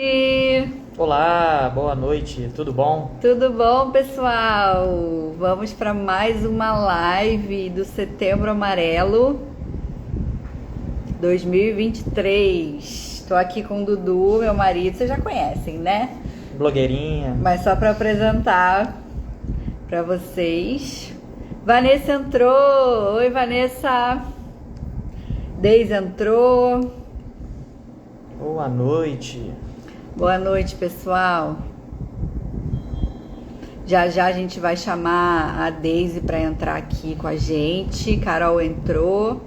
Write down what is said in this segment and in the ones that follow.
E Olá, boa noite, tudo bom? tudo bom, pessoal? Vamos para mais uma live do Setembro Amarelo 2023. Estou aqui com o Dudu, meu marido, vocês já conhecem, né? Blogueirinha. Mas só para apresentar para vocês. Vanessa entrou. Oi, Vanessa. Deise entrou. Boa noite. Boa noite, pessoal. Já já a gente vai chamar a Deise para entrar aqui com a gente. Carol entrou.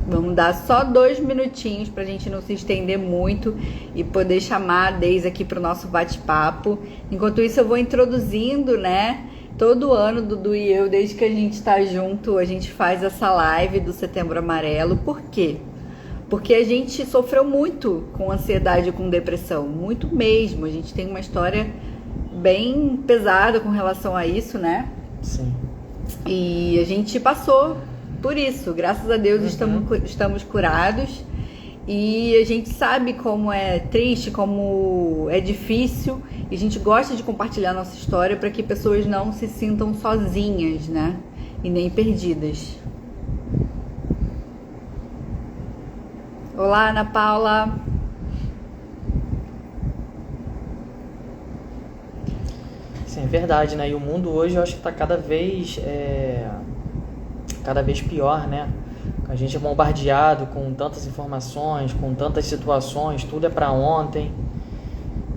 Vamos dar só 2 minutinhos para a gente não se estender muito e poder chamar a Deise aqui para o nosso bate-papo. Enquanto isso, eu vou introduzindo, né? Todo ano, Dudu e eu, desde que a gente está junto, a gente faz essa live do Setembro Amarelo. Por quê? Porque a gente sofreu muito com ansiedade e com depressão, muito mesmo. A gente tem uma história bem pesada com relação a isso, né? Sim. E a gente passou por isso. Graças a Deus estamos curados. E a gente sabe como é triste, como é difícil. E a gente gosta de compartilhar nossa história para que pessoas não se sintam sozinhas, né? E nem perdidas. Olá, Ana Paula. Sim, é verdade, né? E o mundo hoje eu acho que está cada vez pior, né? A gente é bombardeado com tantas informações, com tantas situações, tudo é para ontem.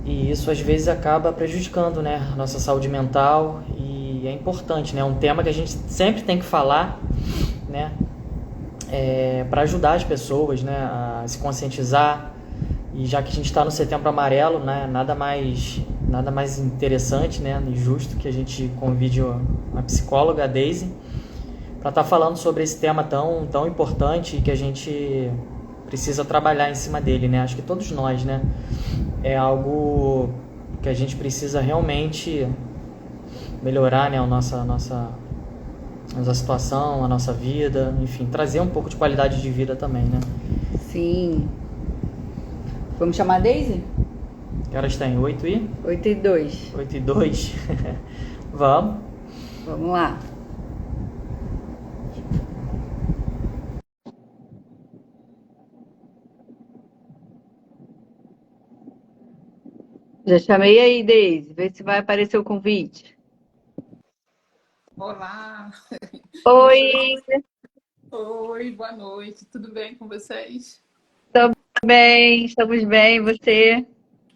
E isso às vezes acaba prejudicando, né, a nossa saúde mental. E é importante, né? É um tema que a gente sempre tem que falar, né? Para ajudar as pessoas, né, a se conscientizar. E já que a gente está no Setembro Amarelo, né, nada mais interessante, né, e justo que a gente convide a psicóloga, a Deise, para estar falando sobre esse tema tão importante e que a gente precisa trabalhar em cima dele, né? Acho que todos nós, né, é algo que a gente precisa realmente melhorar, né, a nossa situação, a nossa vida, enfim, trazer um pouco de qualidade de vida também, né? Sim. Vamos chamar a Deise? Que horas tem? 8:02. 8 e 2. Vamos. Vamos lá. Já chamei aí, Deise. Vê se vai aparecer o convite. Olá, Oi, oi, boa noite, tudo bem com vocês? estamos bem, você?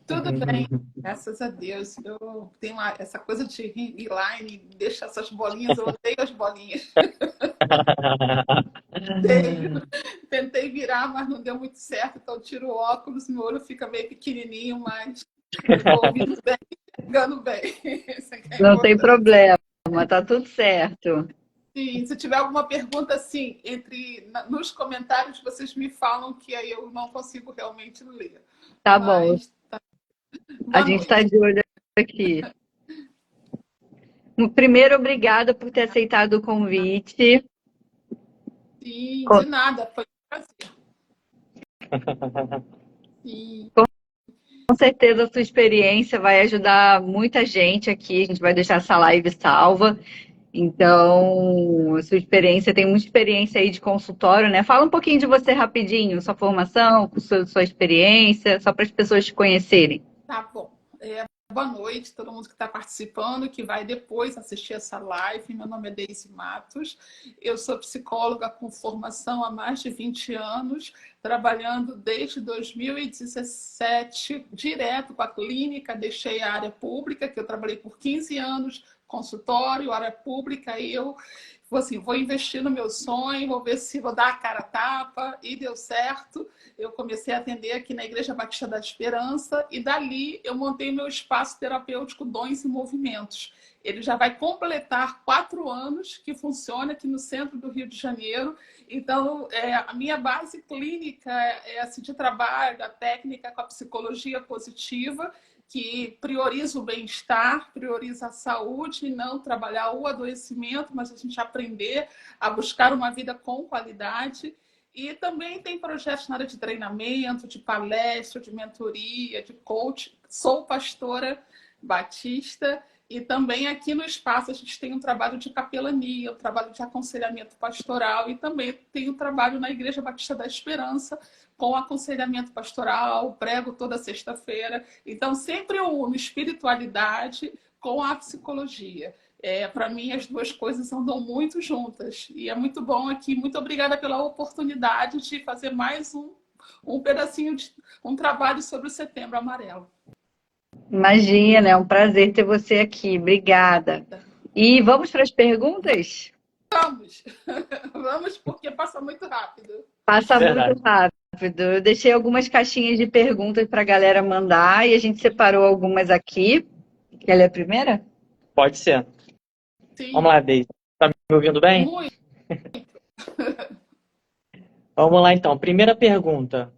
Tudo bem, graças a Deus. Eu tenho essa coisa de ir lá e deixar essas bolinhas, eu odeio as bolinhas. Odeio. Tentei virar, mas não deu muito certo, então eu tiro o óculos, meu olho fica meio pequenininho, mas eu estou ouvindo bem, pegando bem. Isso aqui é Não tem importante. problema, tá tudo certo. Sim, se tiver alguma pergunta, assim, nos comentários vocês me falam que aí eu não consigo realmente ler. Tá bom, Mas a boa gente está noite. de olho aqui. Primeiro, obrigada por ter aceitado o convite. Sim, Com de nada, foi um prazer. Sim, com certeza a sua experiência vai ajudar muita gente aqui. A gente vai deixar essa live salva. Então, a sua experiência, tem muita experiência aí de consultório, né? Fala um pouquinho de você rapidinho, sua formação, sua experiência, só para as pessoas te conhecerem. tá bom. Boa noite, todo mundo que está participando, que vai depois assistir essa live. Meu nome é Deise Matos, eu sou psicóloga com formação há mais de 20 anos, trabalhando desde 2017 direto com a clínica, deixei a área pública, que eu trabalhei por 15 anos, consultório, área pública, e eu assim, vou investir no meu sonho, vou ver se vou dar a cara a tapa, e deu certo. Eu comecei a atender aqui na Igreja Batista da Esperança e dali eu montei meu espaço terapêutico Dons e Movimentos. Ele já vai completar 4 anos que funciona aqui no centro do Rio de Janeiro. Então, a minha base clínica é assim, de trabalho, a técnica com a psicologia positiva, que prioriza o bem-estar, prioriza a saúde e não trabalhar o adoecimento, mas a gente aprender a buscar uma vida com qualidade. E também tem projetos na área de treinamento, de palestra, de mentoria, de coach. Sou pastora batista e também aqui no espaço a gente tem um trabalho de capelania, um trabalho de aconselhamento pastoral e também tem um trabalho na Igreja Batista da Esperança com aconselhamento pastoral, prego toda sexta-feira. Então sempre eu uno espiritualidade com a psicologia. Para mim, as duas coisas andam muito juntas. E é muito bom aqui. Muito obrigada pela oportunidade de fazer mais um pedacinho de um trabalho sobre o Setembro Amarelo. Imagina, é um prazer ter você aqui. Obrigada. E vamos para as perguntas? Vamos! Vamos, porque passa muito rápido. Passa Verdade. muito rápido. Eu deixei algumas caixinhas de perguntas para a galera mandar e a gente separou algumas aqui. Quer ler a primeira? Pode ser. Sim, Vamos lá, Deise. Tá me ouvindo bem? muito. Vamos lá, então. Primeira pergunta.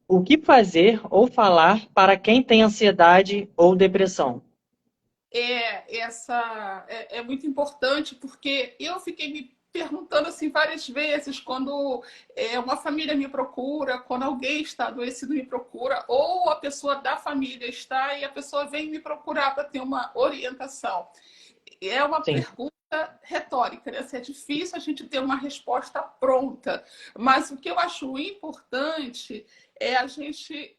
O que fazer ou falar para quem tem ansiedade ou depressão? É muito importante porque eu fiquei me perguntando assim várias vezes quando uma família me procura, quando alguém está adoecido me procura, ou a pessoa da família está e a pessoa vem me procurar para ter uma orientação. É uma Sim. pergunta retórica, né? Se é difícil a gente ter uma resposta pronta, mas o que eu acho importante é a gente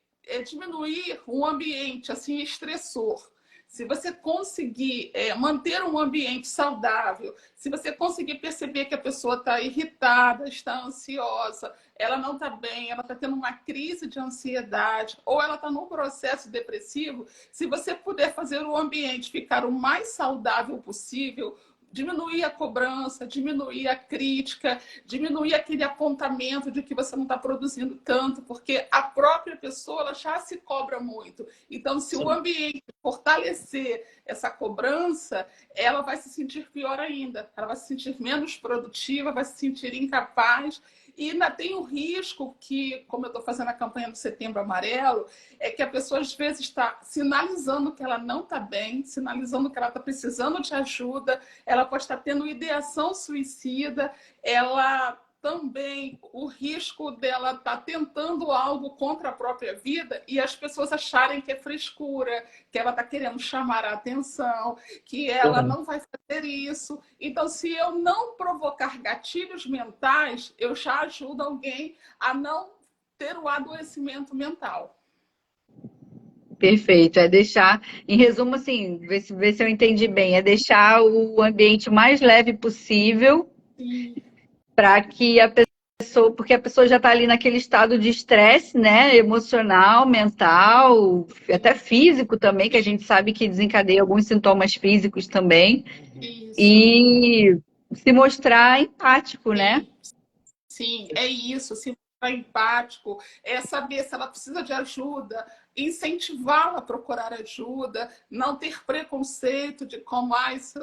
diminuir um ambiente assim estressor. Se você conseguir manter um ambiente saudável, se você conseguir perceber que a pessoa está irritada, está ansiosa, ela não está bem, ela está tendo uma crise de ansiedade ou ela está num processo depressivo, se você puder fazer o ambiente ficar o mais saudável possível, diminuir a cobrança, diminuir a crítica, diminuir aquele apontamento de que você não está produzindo tanto, porque a própria pessoa ela já se cobra muito. Então, se Sim. o ambiente fortalecer essa cobrança, ela vai se sentir pior ainda. Ela vai se sentir menos produtiva, vai se sentir incapaz. E ainda tem o risco que, como eu estou fazendo a campanha do Setembro Amarelo, é que a pessoa às vezes está sinalizando que ela não está bem, sinalizando que ela está precisando de ajuda, ela pode estar tendo ideação suicida, ela também, o risco dela estar tentando algo contra a própria vida e as pessoas acharem que é frescura, que ela está querendo chamar a atenção, que ela não vai fazer isso. Então, se eu não provocar gatilhos mentais, eu já ajudo alguém a não ter o adoecimento mental. Perfeito. É deixar, em resumo, assim, ver se eu entendi bem, é deixar o ambiente o mais leve possível para que a pessoa, porque a pessoa já está ali naquele estado de estresse, né, emocional, mental, até físico também, que a gente sabe que desencadeia alguns sintomas físicos também, Isso. e se mostrar empático, né? Sim, é isso, se mostrar empático, é saber se ela precisa de ajuda, incentivá-la a procurar ajuda, não ter preconceito de como isso,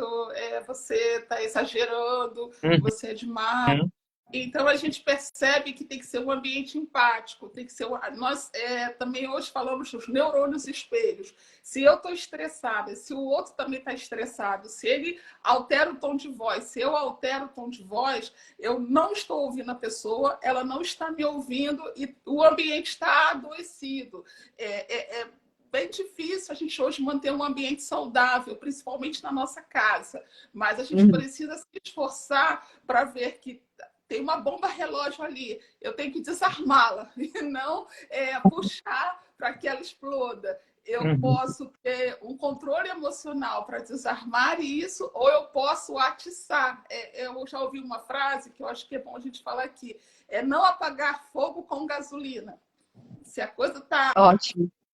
você está exagerando, você é demais. Então a gente percebe que tem que ser um ambiente empático, tem que ser nós também hoje falamos dos neurônios espelhos. Se eu estou estressada, se o outro também está estressado, se ele altera o tom de voz, se eu altero o tom de voz, eu não estou ouvindo a pessoa, ela não está me ouvindo e o ambiente está adoecido. É bem difícil a gente hoje manter um ambiente saudável, principalmente na nossa casa, mas a gente precisa se esforçar para ver que tem uma bomba relógio ali, eu tenho que desarmá-la e não puxar para que ela exploda. Eu posso ter um controle emocional para desarmar isso, ou eu posso atiçar. Eu já ouvi uma frase que eu acho que é bom a gente falar aqui: é não apagar fogo com gasolina. Se a coisa está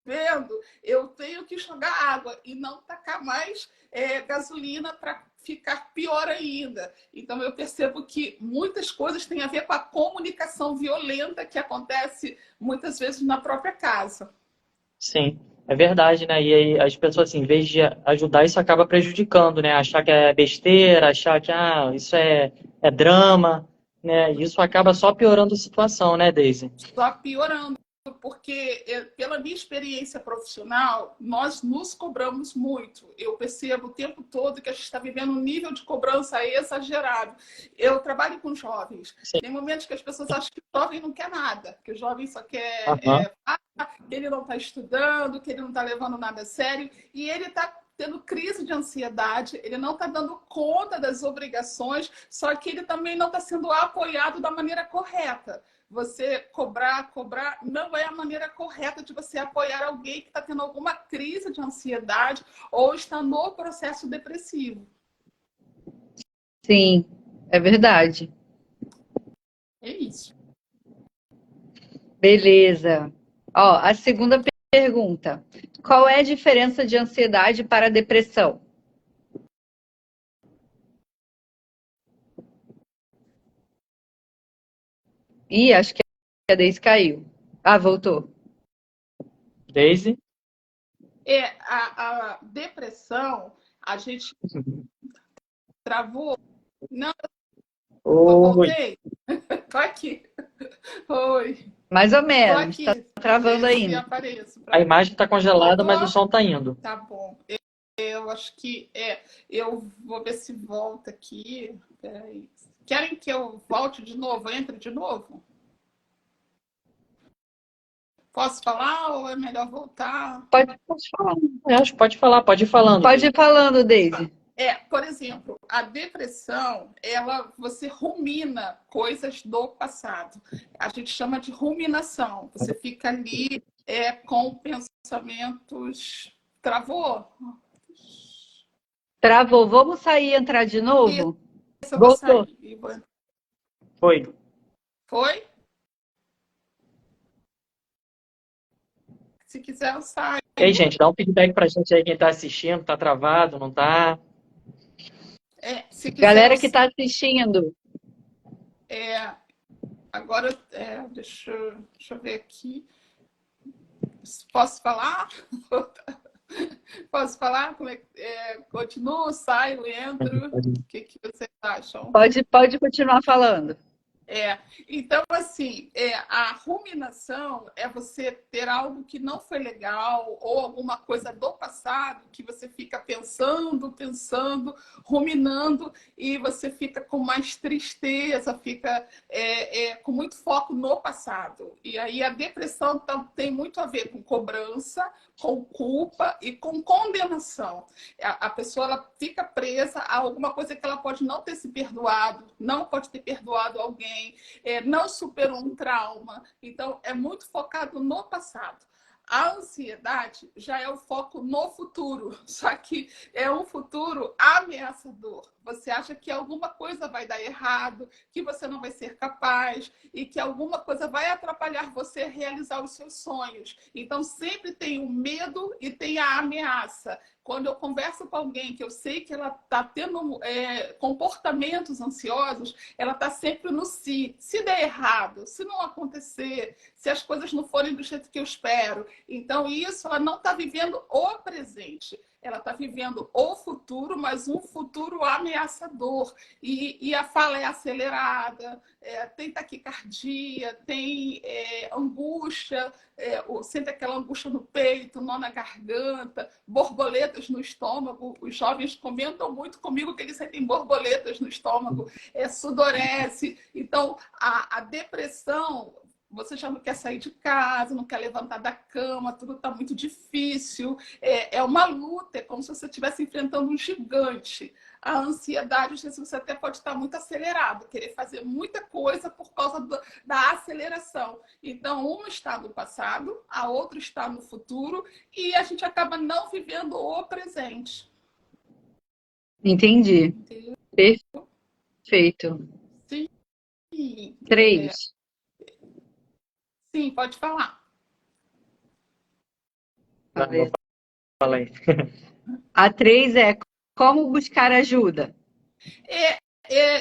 vendo, eu tenho que jogar água e não tacar mais gasolina para ficar pior ainda. Então eu percebo que muitas coisas têm a ver com a comunicação violenta que acontece muitas vezes na própria casa. Sim, é verdade, né? E aí as pessoas, assim, em vez de ajudar, isso acaba prejudicando, né? Achar que é besteira, achar que isso é drama, né? Isso acaba só piorando a situação, né, Deise? Só piorando. Porque, pela minha experiência profissional, nós nos cobramos muito. Eu percebo o tempo todo que a gente está vivendo um nível de cobrança exagerado. Eu trabalho com jovens. Sim. Tem momentos que as pessoas acham que jovem não quer nada, que o jovem só quer Aham. que ele não está estudando, que ele não está levando nada a sério, e ele está tendo crise de ansiedade, ele não está dando conta das obrigações, só que ele também não está sendo apoiado da maneira correta. Você cobrar não é a maneira correta de você apoiar alguém que está tendo alguma crise de ansiedade ou está no processo depressivo. Sim, é verdade. É isso. Beleza. Ó, a segunda pergunta. Qual é a diferença de ansiedade para depressão? Ih, acho que a Deise caiu. Ah, voltou. Daisy? A depressão, a gente travou. Não, eu Oi. voltei. Tô aqui. Oi. Mais ou Tô menos. aqui. Tá travando Ver se ainda. apareço. A imagem está congelada, Voltou? mas o som está indo. Tá bom. Eu acho que eu vou ver se volta aqui. Peraí. Querem que eu volte de novo? Entre de novo? Posso falar ou é melhor voltar? Pode falar. Eu acho que pode falar, pode ir falando. Pode ir falando, Deise. Por exemplo, a depressão, você rumina coisas do passado. A gente chama de ruminação. Você fica ali com pensamentos. Travou? Travou. Vamos sair e entrar de novo? Isso, eu vou Voltou. sair. Foi. Foi? Se quiser, eu saio. E aí, gente, dá um feedback pra gente aí, quem tá assistindo, tá travado, não tá? Se quiser, Galera eu que está assistindo, agora, deixa eu ver aqui. Posso falar? Posso falar? Continuo, saio, entro? O que vocês acham? pode continuar falando. Então, assim, a ruminação é você ter algo que não foi legal ou alguma coisa do passado que você fica pensando, ruminando e você fica com mais tristeza, fica com muito foco no passado. E aí a depressão tem muito a ver com cobrança, com culpa e com condenação. A pessoa ela fica presa a alguma coisa que ela pode não ter se perdoado, não pode ter perdoado alguém, não superou um trauma. Então, é muito focado no passado. A ansiedade já é o foco no futuro, só que é um futuro ameaçador. Você acha que alguma coisa vai dar errado, que você não vai ser capaz e que alguma coisa vai atrapalhar você a realizar os seus sonhos. Então, sempre tem o medo e tem a ameaça. Quando eu converso com alguém que eu sei que ela está tendo comportamentos ansiosos, ela está sempre no si. Se der errado, se não acontecer, se as coisas não forem do jeito que eu espero. Então, isso, ela não está vivendo o presente. Ela está vivendo o futuro, mas um futuro ameaçador. E a fala é acelerada, tem taquicardia, tem angústia, sente aquela angústia no peito, nó na garganta, borboletas no estômago. Os jovens comentam muito comigo que eles sentem borboletas no estômago, sudorese. Então, a depressão... Você já não quer sair de casa, não quer levantar da cama, tudo está muito difícil. É uma luta, é como se você estivesse enfrentando um gigante. A ansiedade, às vezes, você até pode estar muito acelerado, querer fazer muita coisa por causa da aceleração. Então, uma está no passado, a outra está no futuro, e a gente acaba não vivendo o presente. Entendi. Entendeu? Perfeito. Sim. 3. Sim, pode falar. Não, fala aí. A 3 é como buscar ajuda.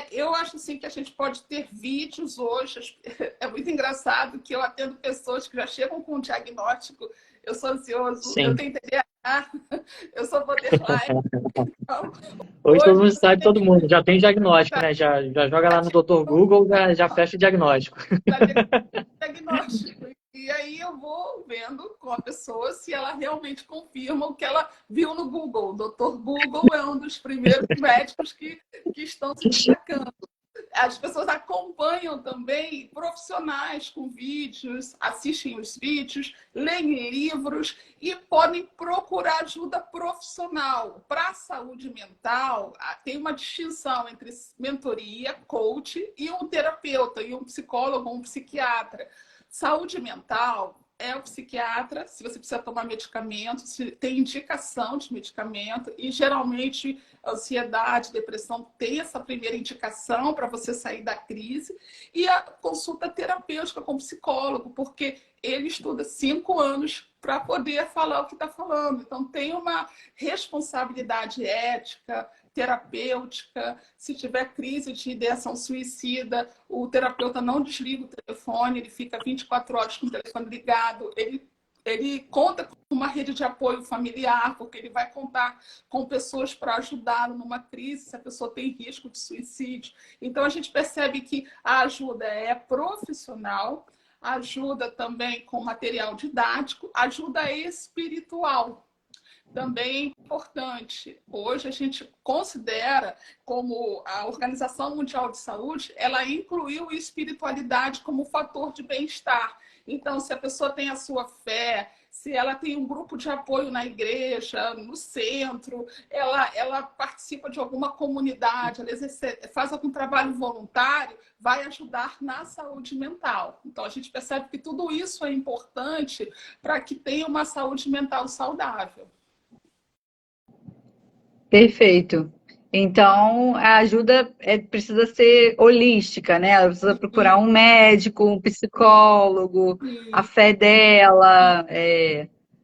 Eu acho assim que a gente pode ter vídeos hoje. É muito engraçado que eu atendo pessoas que já chegam com um diagnóstico. Eu sou ansioso, Sim. eu tenho TDAH, eu sou borderline. Então, Hoje todo mundo sabe, todo mundo. Já tem diagnóstico, né? Já joga lá no Dr. Google, já fecha o diagnóstico. Diagnóstico. E aí eu vou vendo com a pessoa se ela realmente confirma o que ela viu no Google. O Dr. Google é um dos primeiros médicos que estão se destacando. as pessoas acompanham também profissionais com vídeos, assistem os vídeos, leem livros e podem procurar ajuda profissional. Para a saúde mental, tem uma distinção entre mentoria, coach e um terapeuta, e um psicólogo ou um psiquiatra. Saúde mental é o psiquiatra, se você precisa tomar medicamento, se tem indicação de medicamento, e geralmente ansiedade, depressão tem essa primeira indicação para você sair da crise, e a consulta terapêutica com psicólogo, porque ele estuda 5 anos para poder falar o que está falando. Então tem uma responsabilidade ética, terapêutica. Se tiver crise de ideação suicida, o terapeuta não desliga o telefone, ele fica 24 horas com o telefone ligado, ele conta com uma rede de apoio familiar, porque ele vai contar com pessoas para ajudá-lo numa crise, se a pessoa tem risco de suicídio. Então a gente percebe que a ajuda é profissional, ajuda também com material didático, ajuda espiritual. Também é importante. Hoje a gente considera, como a Organização Mundial de Saúde, ela incluiu a espiritualidade como fator de bem-estar. Então, se a pessoa tem a sua fé, se ela tem um grupo de apoio na igreja, no centro, ela participa de alguma comunidade, ela faz algum trabalho voluntário, vai ajudar na saúde mental. Então, a gente percebe que tudo isso é importante para que tenha uma saúde mental saudável. Perfeito. Então, a ajuda precisa ser holística, né? Ela precisa procurar um médico, um psicólogo, a fé dela,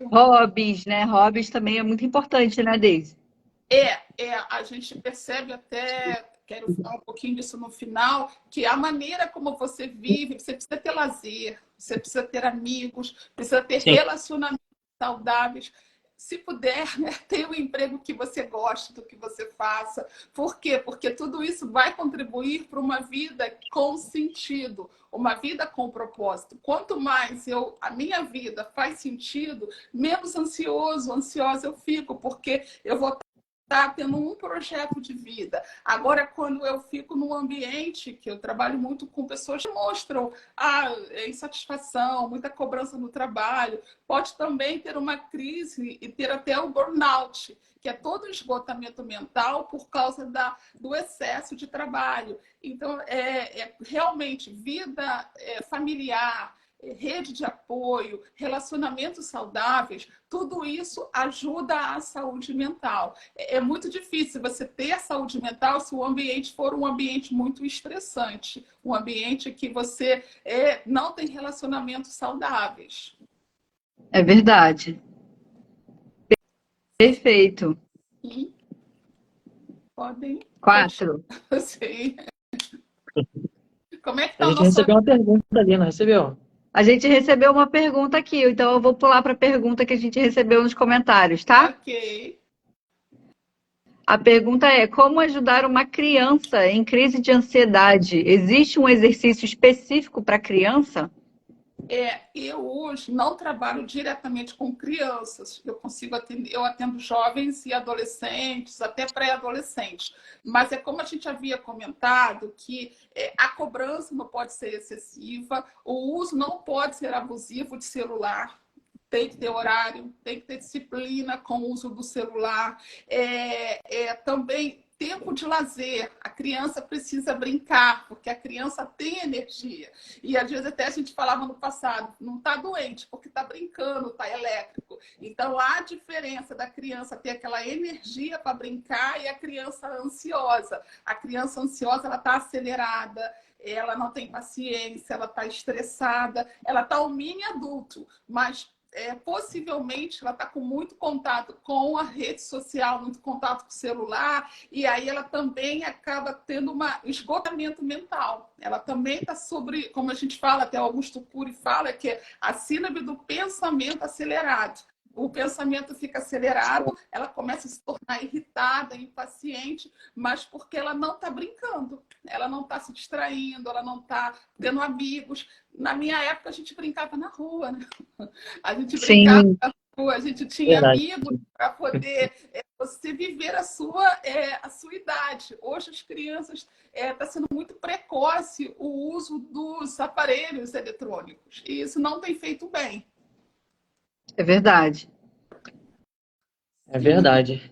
hobbies, né? Hobbies também é muito importante, né, Deise? A gente percebe até, quero falar um pouquinho disso no final, que a maneira como você vive, você precisa ter lazer, você precisa ter amigos, precisa ter relacionamentos saudáveis. Se puder, né, tenha um emprego que você goste do que você faça. Por quê? Porque tudo isso vai contribuir para uma vida com sentido, uma vida com propósito. Quanto mais a minha vida faz sentido, menos ansiosa eu fico, porque eu vou estar tendo um projeto de vida. Agora, quando eu fico num ambiente que eu trabalho muito com pessoas que mostram insatisfação, muita cobrança no trabalho, pode também ter uma crise e ter até o burnout, que é todo o esgotamento mental por causa do excesso de trabalho. Então, realmente, vida familiar, rede de apoio, relacionamentos saudáveis, tudo isso ajuda a saúde mental. É muito difícil você ter saúde mental se o ambiente for um ambiente muito estressante, um ambiente que você não tem relacionamentos saudáveis. É verdade. Perfeito. Sim. Podem? 4. Sim. Como é que está A o gente nosso... recebeu uma pergunta ali, não recebeu? A gente recebeu uma pergunta aqui, então eu vou pular para a pergunta que a gente recebeu nos comentários, tá? Ok. A pergunta é: como ajudar uma criança em crise de ansiedade? Existe um exercício específico para criança? Eu hoje não trabalho diretamente com crianças. Eu atendo jovens e adolescentes, até pré-adolescentes. Mas é como a gente havia comentado, que a cobrança não pode ser excessiva, o uso não pode ser abusivo de celular. Tem que ter horário, tem que ter disciplina com o uso do celular. Também tempo de lazer. A criança precisa brincar, porque a criança tem energia. E às vezes até a gente falava no passado, não está doente, porque está brincando, está elétrico. Então há diferença da criança ter aquela energia para brincar e a criança ansiosa. A criança ansiosa, ela está acelerada, ela não tem paciência, ela está estressada, ela está um mini adulto, mas possivelmente ela está com muito contato com a rede social, muito contato com o celular, e aí ela também acaba tendo um esgotamento mental. Ela também está sobre, como a gente fala, até Augusto Cury fala, que é a síndrome do pensamento acelerado. O pensamento fica acelerado, ela começa a se tornar irritada, impaciente, mas porque ela não está brincando, ela não está se distraindo, ela não está tendo amigos. Na minha época, a gente brincava na rua, né? A gente brincava na rua, a gente tinha amigos para poder você viver a sua idade. Hoje as crianças está sendo muito precoce o uso dos aparelhos eletrônicos e isso não tem feito bem. É verdade. É verdade.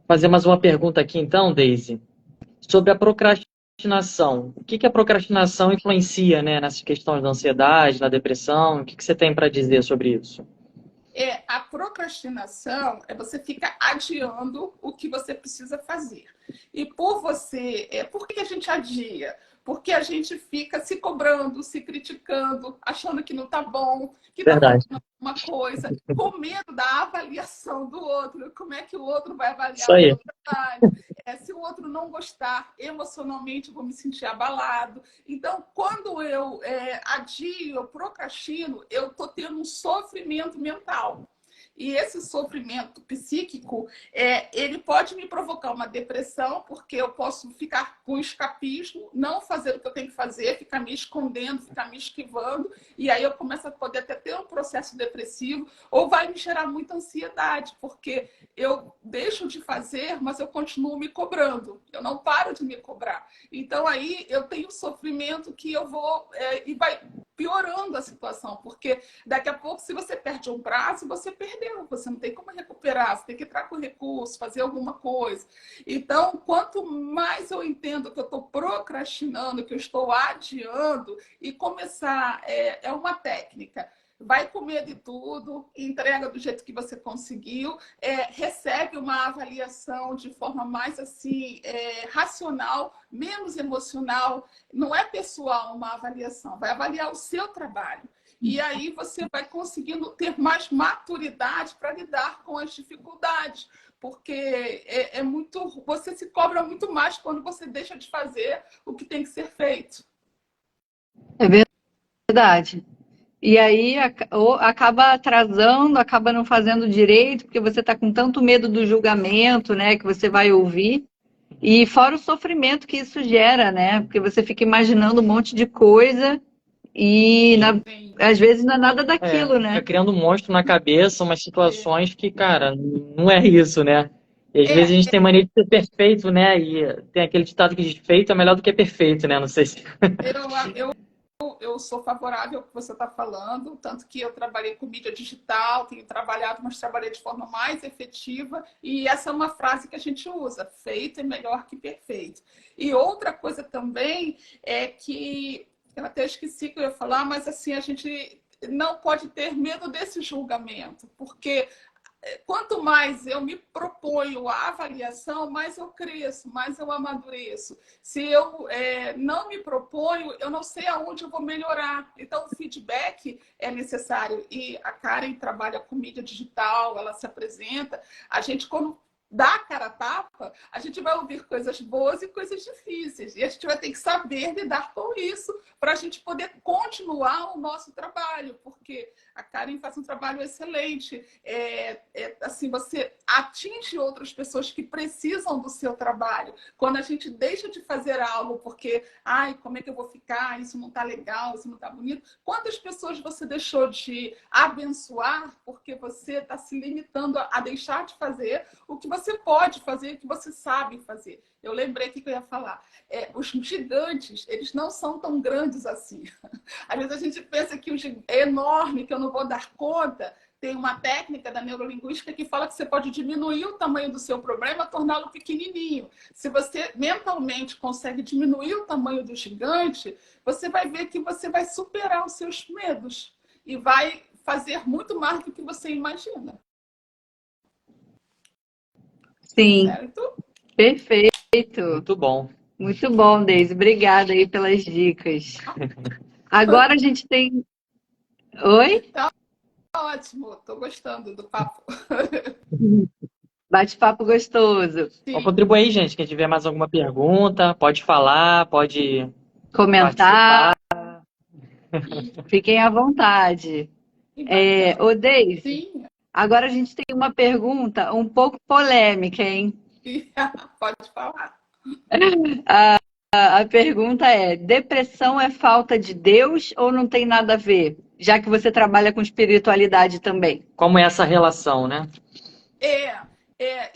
Fazer mais uma pergunta aqui então, Daisy, sobre a procrastinação. O que a procrastinação influencia, né, nessas questões da ansiedade, na depressão? O que você tem para dizer sobre isso? A procrastinação é você ficar adiando o que você precisa fazer. E por que a gente adia? Porque a gente fica se cobrando, se criticando, achando que não está bom, que está Verdade. faltando alguma coisa, com medo da avaliação do outro, como é que o outro vai Isso avaliar o aí. meu trabalho. Se o outro não gostar, emocionalmente eu vou me sentir abalado. Então, quando eu adio, eu procrastino, eu estou tendo um sofrimento mental. E esse sofrimento psíquico, ele pode me provocar uma depressão, porque eu posso ficar com escapismo, não fazer o que eu tenho que fazer, ficar me escondendo, ficar me esquivando, e aí eu começo a poder até ter um processo depressivo, ou vai me gerar muita ansiedade, porque eu deixo de fazer, mas eu continuo me cobrando, eu não paro de me cobrar. Então aí eu tenho sofrimento que eu vou, e vai piorando a situação, porque daqui a pouco, se você perde um prazo, você perdeu, você não tem como recuperar, você tem que entrar com recurso, fazer alguma coisa. Então, quanto mais eu entendo que eu estou procrastinando, que eu estou adiando, e começar, é uma técnica. Vai comer de tudo, entrega do jeito que você conseguiu, recebe uma avaliação de forma mais assim, racional, menos emocional. Não é pessoal uma avaliação, vai avaliar o seu trabalho. E aí você vai conseguindo ter mais maturidade para lidar com as dificuldades. Porque você se cobra muito mais quando você deixa de fazer o que tem que ser feito. É verdade. E aí acaba atrasando, acaba não fazendo direito, porque você está com tanto medo do julgamento, né, que você vai ouvir. E fora o sofrimento que isso gera, né? Porque você fica imaginando um monte de coisa e às vezes não é nada daquilo, né? Fica criando um monstro na cabeça, umas situações que, cara, não é isso, né? E às vezes a gente tem mania de ser perfeito, né? E tem aquele ditado que diz feito é melhor do que perfeito, né? Não sei se... Eu sou favorável ao que você está falando, tanto que eu trabalhei com mídia digital, tenho trabalhado, mas trabalhei de forma mais efetiva, e essa é uma frase que a gente usa, feito é melhor que perfeito. E outra coisa também é que, eu até esqueci que eu ia falar, mas assim, a gente não pode ter medo desse julgamento, porque quanto mais eu me proponho a avaliação, mais eu cresço, mais eu amadureço. Se eu não me proponho, eu não sei aonde eu vou melhorar. Então, o feedback é necessário. E a Karen trabalha com mídia digital, ela se apresenta. A gente, quando dá a cara a tapa, a gente vai ouvir coisas boas e coisas difíceis. E a gente vai ter que saber lidar com isso para a gente poder continuar o nosso trabalho, porque a Karen faz um trabalho excelente. Assim, você atinge outras pessoas que precisam do seu trabalho. Quando a gente deixa de fazer algo porque, ai, como é que eu vou ficar? Isso não está legal, isso não está bonito. Quantas pessoas você deixou de abençoar porque você está se limitando a deixar de fazer o que você pode fazer, o que você sabe fazer? Eu lembrei que eu ia falar. Os gigantes, eles não são tão grandes assim. Às vezes a gente pensa que é enorme, que eu não vou dar conta. Tem uma técnica da neurolinguística que fala que você pode diminuir o tamanho do seu problema, torná-lo pequenininho. Se você mentalmente consegue diminuir o tamanho do gigante, você vai ver que você vai superar os seus medos e vai fazer muito mais do que você imagina. Sim, certo? Perfeito. Muito bom. Muito bom, Deise. Obrigada aí pelas dicas. Agora a gente tem... Oi? Tá ótimo, estou gostando do papo. Bate-papo gostoso. Vamos contribuir aí, gente. Quem tiver mais alguma pergunta, pode falar, pode Comentar. participar. Fiquem à vontade. Ô, Deise, Sim, agora a gente tem uma pergunta um pouco polêmica, hein? pode falar. A pergunta é: depressão é falta de Deus ou não tem nada a ver? Já que você trabalha com espiritualidade também. Como é essa relação, né?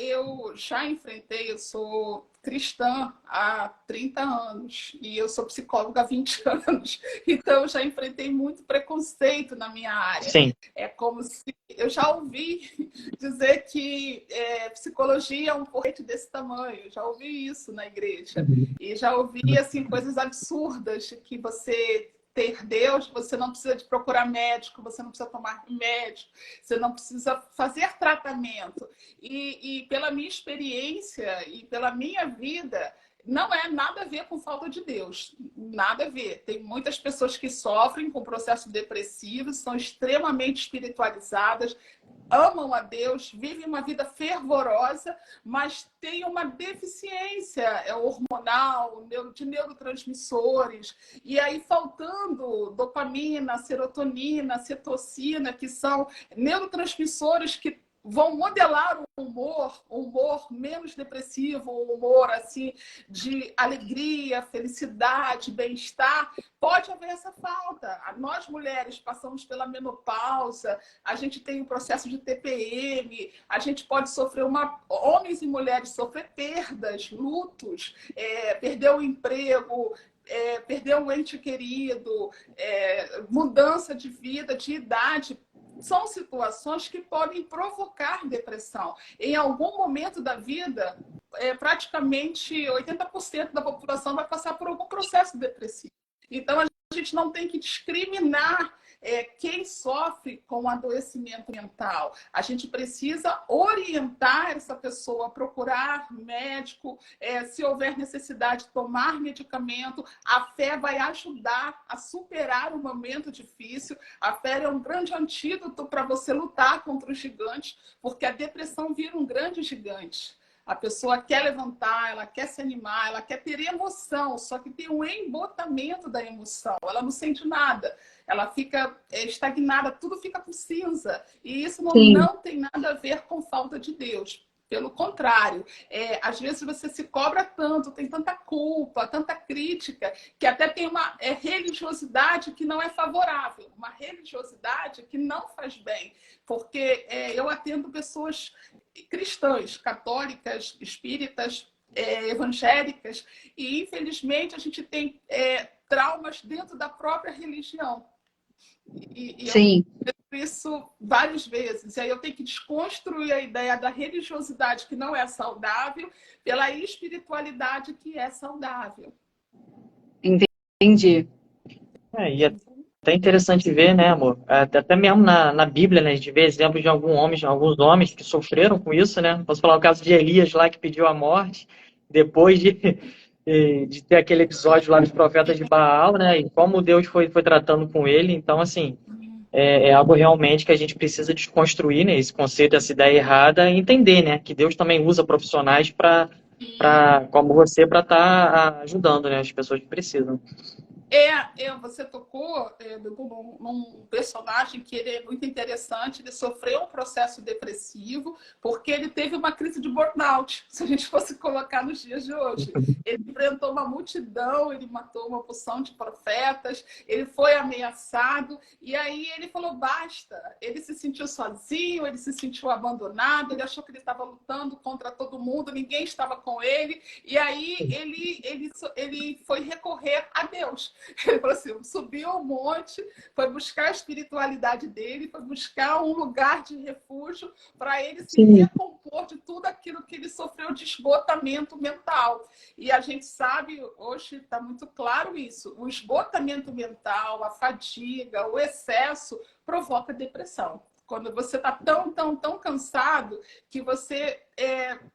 Eu já enfrentei, eu sou cristã há 30 anos e eu sou psicóloga há 20 anos, então eu já enfrentei muito preconceito na minha área. Sim. É como se eu já ouvi dizer que psicologia é um porrete desse tamanho, já ouvi isso na igreja e já ouvi assim coisas absurdas que você ter Deus, você não precisa de procurar médico, você não precisa tomar remédio, você não precisa fazer tratamento. E pela minha experiência e pela minha vida, não é nada a ver com falta de Deus. Nada a ver. Tem muitas pessoas que sofrem com processo depressivo, são extremamente espiritualizadas, amam a Deus, vivem uma vida fervorosa, mas têm uma deficiência hormonal, de neurotransmissores, e aí faltando dopamina, serotonina, citocina, que são neurotransmissores que vão modelar um humor menos depressivo, um humor assim de alegria, felicidade, bem-estar. Pode haver essa falta. Nós mulheres passamos pela menopausa, a gente tem o processo de TPM, a gente pode sofrer homens e mulheres sofrem perdas, lutos, perder o emprego, perder um ente querido, mudança de vida, de idade. São situações que podem provocar depressão. Em algum momento da vida, praticamente 80% da população vai passar por algum processo depressivo. Então, a gente não tem que discriminar quem sofre com adoecimento mental. A gente precisa orientar essa pessoa a procurar médico, se houver necessidade de tomar medicamento. A fé vai ajudar a superar um momento difícil. A fé é um grande antídoto para você lutar contra os gigantes, porque a depressão vira um grande gigante. A pessoa quer levantar, ela quer se animar, ela quer ter emoção, só que tem um embotamento da emoção. Ela não sente nada, ela fica estagnada, tudo fica com cinza. E isso não tem nada a ver com falta de Deus. Pelo contrário, às vezes você se cobra tanto, tem tanta culpa, tanta crítica, que até tem uma religiosidade que não é favorável, uma religiosidade que não faz bem. Porque eu atendo pessoas cristãs, católicas, espíritas, evangélicas, e infelizmente a gente tem traumas dentro da própria religião. Sim. Eu vejo isso várias vezes. E aí eu tenho que desconstruir a ideia da religiosidade que não é saudável pela espiritualidade que é saudável. Entendi. E é até interessante ver, né, amor? Até mesmo na Bíblia, né, a gente vê exemplos de alguns homens que sofreram com isso, né? Posso falar o caso de Elias lá, que pediu a morte, depois de ter aquele episódio lá dos profetas de Baal, né? E como Deus foi tratando com ele. Então, assim, é algo realmente que a gente precisa desconstruir, né? Esse conceito, essa ideia errada, e entender, né? Que Deus também usa profissionais como você para estar ajudando, né? As pessoas que precisam. Você tocou num personagem que ele é muito interessante. Ele sofreu um processo depressivo porque ele teve uma crise de burnout, se a gente fosse colocar nos dias de hoje. Ele enfrentou uma multidão, ele matou uma porção de profetas, ele foi ameaçado, e aí ele falou basta. Ele se sentiu sozinho, ele se sentiu abandonado, ele achou que ele estava lutando contra todo mundo, ninguém estava com ele, e aí ele foi recorrer a Deus. Ele falou assim, subiu um monte, foi buscar a espiritualidade dele, foi buscar um lugar de refúgio para ele se recompor de tudo aquilo que ele sofreu de esgotamento mental. E a gente sabe, hoje está muito claro isso, o esgotamento mental, a fadiga, o excesso provoca depressão. Quando você está tão cansado que você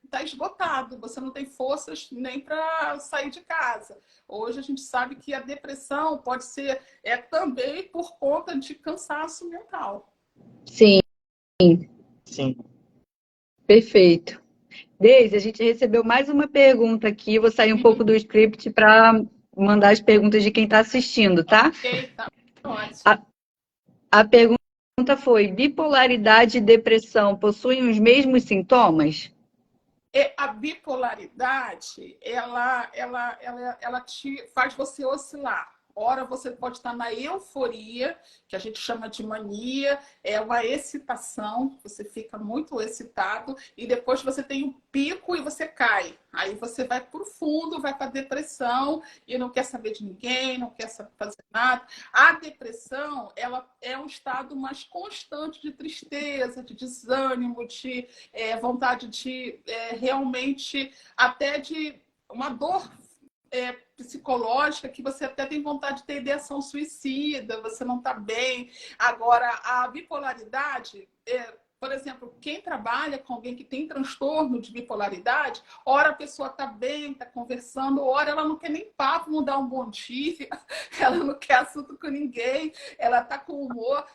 está esgotado, você não tem forças nem para sair de casa. Hoje a gente sabe que a depressão pode ser também por conta de cansaço mental. Sim. Sim. Perfeito. Deise, a gente recebeu mais uma pergunta aqui. Vou sair um pouco do script para mandar as perguntas de quem está assistindo, tá? Ok, tá ótimo. A pergunta foi: bipolaridade e depressão possuem os mesmos sintomas? A bipolaridade, ela te faz você oscilar. Ora, você pode estar na euforia, que a gente chama de mania, é uma excitação, você fica muito excitado, e depois você tem um pico e você cai. Aí você vai para o fundo, vai para a depressão, e não quer saber de ninguém, não quer fazer nada. A depressão, ela é um estado mais constante de tristeza, de desânimo, de vontade de realmente, até de uma dor psicológica, que você até tem vontade de ter ideação suicida, você não está bem. Agora, a bipolaridade, por exemplo, quem trabalha com alguém que tem transtorno de bipolaridade, ora a pessoa está bem, está conversando, ora ela não quer nem papo, não dá um bom dia, ela não quer assunto com ninguém, ela está com o humor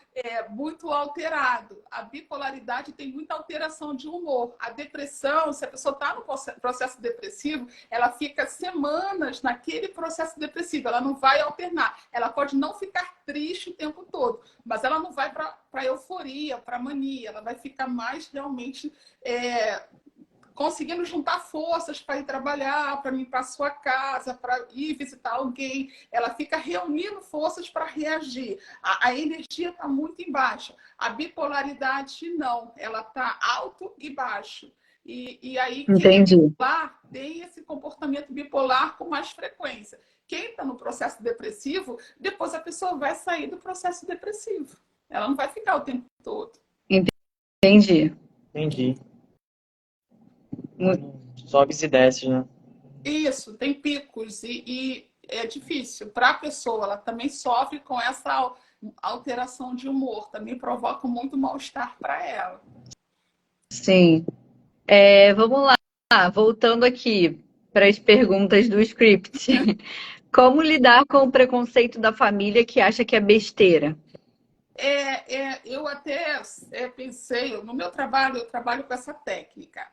muito alterado. A bipolaridade tem muita alteração de humor. A depressão, se a pessoa está no processo depressivo, ela fica semanas naquele processo depressivo, ela não vai alternar. Ela pode não ficar triste o tempo todo, mas ela não vai para euforia, para mania, ela vai ficar mais realmente conseguindo juntar forças para ir trabalhar, para limpar a sua casa, para ir visitar alguém. Ela fica reunindo forças para reagir. A energia está muito em baixa. A bipolaridade não, ela está alto e baixo. E aí quem é bipolar tem esse comportamento bipolar com mais frequência. Quem está no processo depressivo, depois a pessoa vai sair do processo depressivo. Ela não vai ficar o tempo todo. Entendi. Sobes e desces, né? Isso, tem picos e é difícil. Para a pessoa, ela também sofre com essa alteração de humor, também provoca muito mal-estar para ela. Sim. Vamos lá, voltando aqui para as perguntas do script. Como lidar com o preconceito da família que acha que é besteira? Eu até pensei, no meu trabalho, eu trabalho com essa técnica.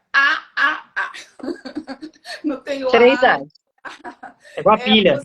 Não tenho 3 A's. É igual a pilha.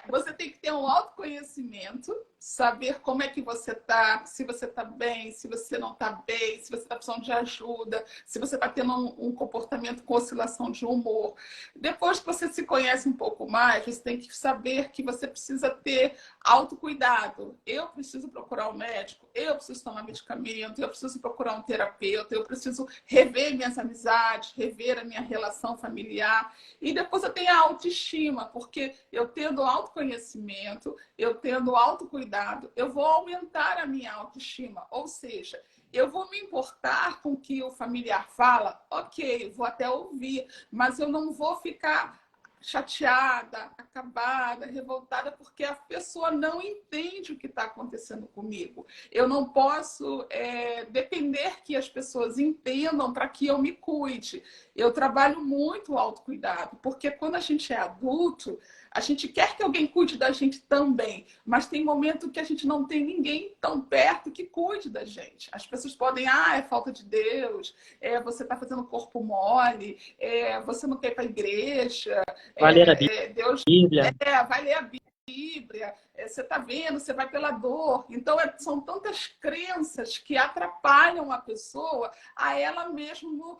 Você tem que ter um autoconhecimento, saber como é que você está, se você está bem, se você não está bem, se você está precisando de ajuda, se você está tendo um comportamento com oscilação de humor. Depois que você se conhece um pouco mais, você tem que saber que você precisa ter autocuidado. Eu preciso procurar um médico, eu preciso tomar medicamento, eu preciso procurar um terapeuta, eu preciso rever minhas amizades, rever a minha relação familiar. E depois eu tenho a autoestima, porque eu tendo autoconhecimento, eu tendo autocuidado, eu vou aumentar a minha autoestima. Ou seja, eu vou me importar com o que o familiar fala, ok, vou até ouvir, mas eu não vou ficar chateada, acabada, revoltada, porque a pessoa não entende o que está acontecendo comigo. Eu não posso depender que as pessoas entendam para que eu me cuide. Eu trabalho muito o autocuidado, porque quando a gente é adulto, a gente quer que alguém cuide da gente também, mas tem momento que a gente não tem ninguém tão perto que cuide da gente. As pessoas podem, é falta de Deus, você está fazendo corpo mole, você não quer ir para a igreja, Vai ler a Bíblia. Vai ler a Bíblia, você está vendo, você vai pela dor. Então, são tantas crenças que atrapalham a pessoa a ela mesmo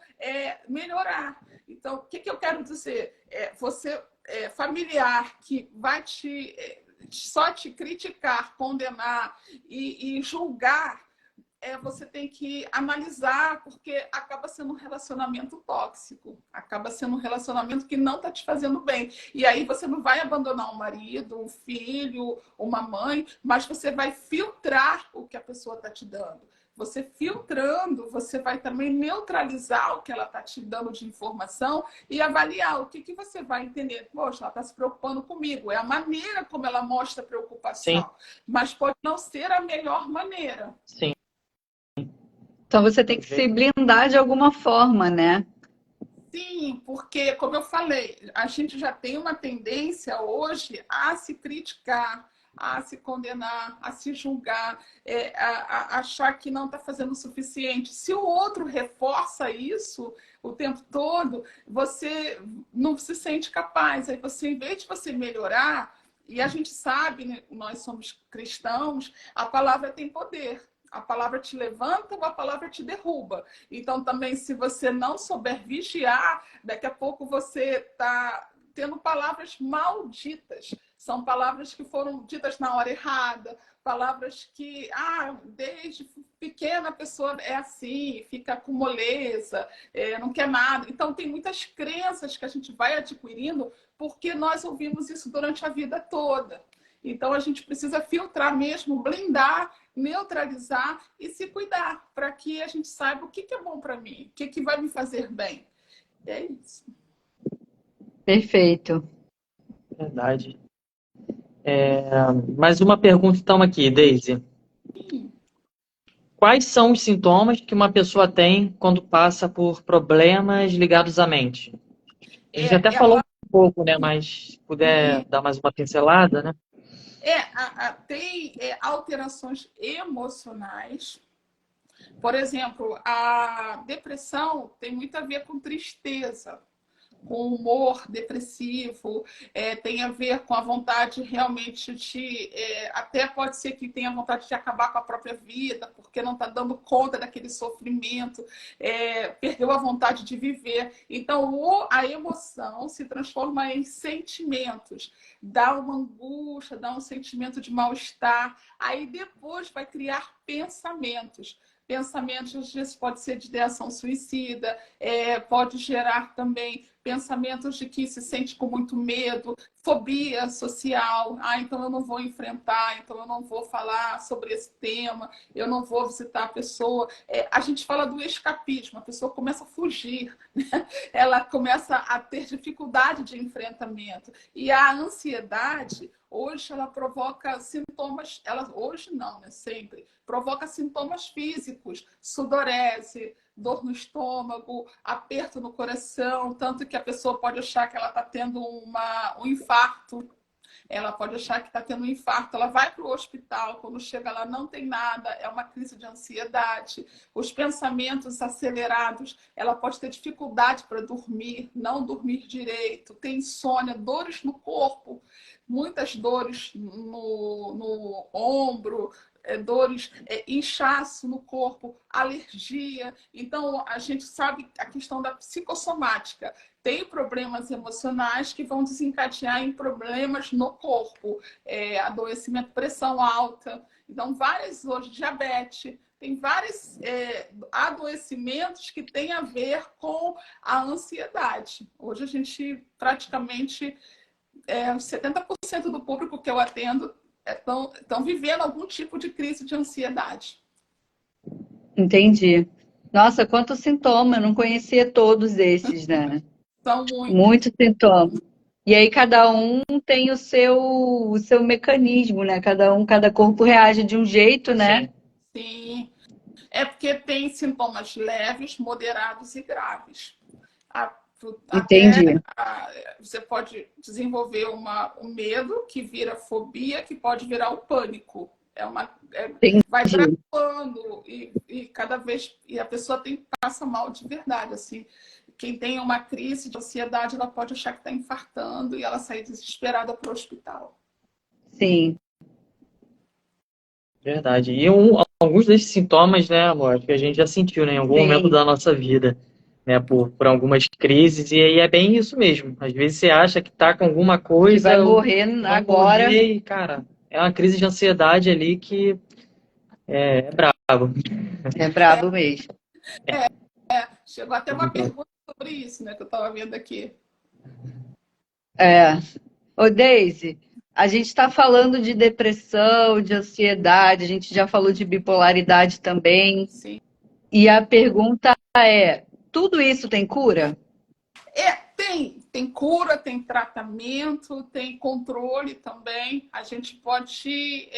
melhorar. Então, o que eu quero dizer? Você familiar que vai só te criticar, condenar e julgar, você tem que analisar, porque acaba sendo um relacionamento tóxico, acaba sendo um relacionamento que não está te fazendo bem. E aí você não vai abandonar um marido, um filho, uma mãe, mas você vai filtrar o que a pessoa está te dando. Você filtrando, você vai também neutralizar o que ela está te dando de informação e avaliar o que você vai entender. Poxa, ela está se preocupando comigo. É a maneira como ela mostra preocupação. Sim. Mas pode não ser a melhor maneira. Sim. Então você tem que se blindar de alguma forma, né? Sim, porque, como eu falei, a gente já tem uma tendência hoje a se criticar, a se condenar, a se julgar, a achar que não está fazendo o suficiente. Se o outro reforça isso o tempo todo, você não se sente capaz. Aí você, em vez de você melhorar, e a gente sabe, né, nós somos cristãos, a palavra tem poder. A palavra te levanta ou a palavra te derruba. Então, também, se você não souber vigiar, daqui a pouco você está tendo palavras malditas. São palavras que foram ditas na hora errada, palavras que, desde pequena a pessoa é assim, fica com moleza, não quer nada. Então, tem muitas crenças que a gente vai adquirindo porque nós ouvimos isso durante a vida toda. Então, a gente precisa filtrar mesmo, blindar, neutralizar e se cuidar, para que a gente saiba o que é bom para mim, o que vai me fazer bem. É isso. Perfeito. Verdade. Mais uma pergunta então aqui, Daisy. Quais são os sintomas que uma pessoa tem quando passa por problemas ligados à mente? A gente até falou um pouco, né? Mas se puder dar mais uma pincelada, né? Tem alterações emocionais. Por exemplo, a depressão tem muito a ver com tristeza, com humor depressivo, tem a ver com a vontade realmente de... até pode ser que tenha vontade de acabar com a própria vida, porque não está dando conta daquele sofrimento, perdeu a vontade de viver. Então, a emoção se transforma em sentimentos, dá uma angústia, dá um sentimento de mal-estar, aí depois vai criar pensamentos. Pensamentos, às vezes, pode ser de ideação suicida, pode gerar também pensamentos de que se sente com muito medo, fobia social, então eu não vou enfrentar, então eu não vou falar sobre esse tema, eu não vou visitar a pessoa. A gente fala do escapismo, a pessoa começa a fugir, né? Ela começa a ter dificuldade de enfrentamento. E a ansiedade, hoje, ela provoca sintomas, hoje não, né? Sempre, provoca sintomas físicos, sudorese, dor no estômago, aperto no coração, tanto que a pessoa pode achar que ela está tendo um infarto. Ela pode achar que está tendo um infarto, ela vai para o hospital, quando chega lá não tem nada, é uma crise de ansiedade. Os pensamentos acelerados, ela pode ter dificuldade para dormir, não dormir direito, tem insônia, dores no corpo, muitas dores no ombro, dores, inchaço no corpo, alergia. Então, a gente sabe a questão da psicossomática. Tem problemas emocionais que vão desencadear em problemas no corpo. Adoecimento, pressão alta. Então, hoje, diabetes. Tem vários adoecimentos que têm a ver com a ansiedade. Hoje, a gente praticamente, 70% do público que eu atendo estão vivendo algum tipo de crise de ansiedade. Entendi. Nossa, quantos sintomas, eu não conhecia todos esses, né? São muitos. Muitos sintomas. E aí cada um tem o seu mecanismo, né? Cada corpo reage de um jeito, né? Sim. É porque tem sintomas leves, moderados e graves. Entendi. Você pode desenvolver um medo que vira fobia, que pode virar o pânico. Vai travando e cada vez a pessoa passa mal de verdade. Assim, quem tem uma crise de ansiedade, ela pode achar que está infartando e ela sair desesperada para o hospital. Sim. Verdade. E alguns desses sintomas, né, amor, que a gente já sentiu, né, em algum momento da nossa vida, né, por algumas crises, e aí é bem isso mesmo. Às vezes você acha que tá com alguma coisa... Que vai morrer agora. Morrer, cara, é uma crise de ansiedade ali que é brabo. É brabo mesmo. Chegou até uma pergunta sobre isso, né, que eu estava vendo aqui. Ô, Daisy, a gente está falando de depressão, de ansiedade, a gente já falou de bipolaridade também. Sim. E a pergunta é, tudo isso tem cura? Tem cura, tem tratamento, tem controle também. A gente pode,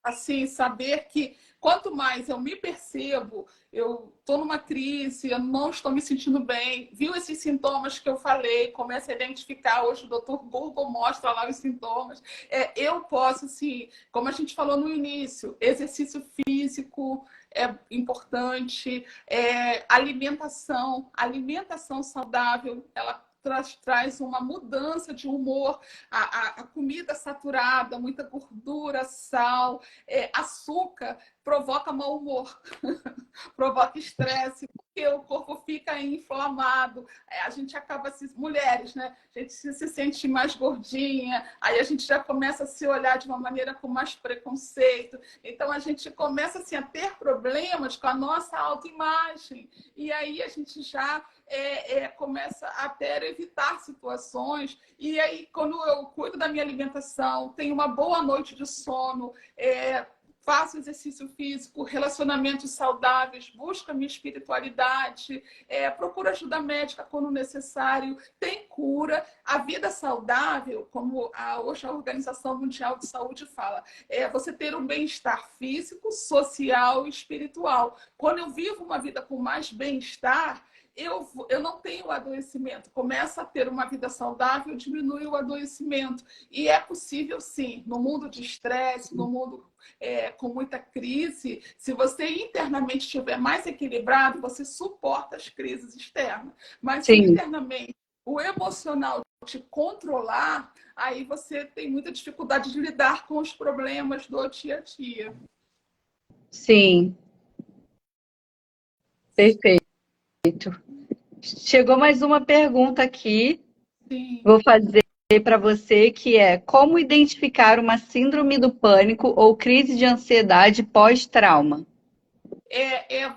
assim, saber que quanto mais eu me percebo, eu estou numa crise, eu não estou me sentindo bem, viu esses sintomas que eu falei, começa a identificar, hoje o Dr. Google mostra lá os sintomas. Eu posso, assim, como a gente falou no início, exercício físico é importante, alimentação saudável, ela traz uma mudança de humor, a comida saturada, muita gordura, sal, açúcar, provoca mau humor, provoca estresse, porque o corpo fica inflamado, a gente acaba mulheres, né? A gente se sente mais gordinha, aí a gente já começa a se olhar de uma maneira com mais preconceito. Então a gente começa assim, a ter problemas com a nossa autoimagem. E aí a gente já começa a ter evitar situações. E aí, quando eu cuido da minha alimentação, tenho uma boa noite de sono, faço exercício físico, relacionamentos saudáveis, busco a minha espiritualidade, procuro ajuda médica quando necessário, tem cura. A vida saudável, como hoje a Organização Mundial de Saúde fala, é você ter um bem-estar físico, social e espiritual. Quando eu vivo uma vida com mais bem-estar, eu não tenho adoecimento. Começa a ter uma vida saudável, diminui o adoecimento. E é possível, sim, no mundo de estresse, no mundo com muita crise, se você internamente estiver mais equilibrado, você suporta as crises externas. Mas se internamente o emocional te controlar, aí você tem muita dificuldade de lidar com os problemas do dia a dia. Sim, perfeito. Chegou mais uma pergunta aqui. Sim. Vou fazer para você, que é: como identificar uma síndrome do pânico ou crise de ansiedade pós-trauma?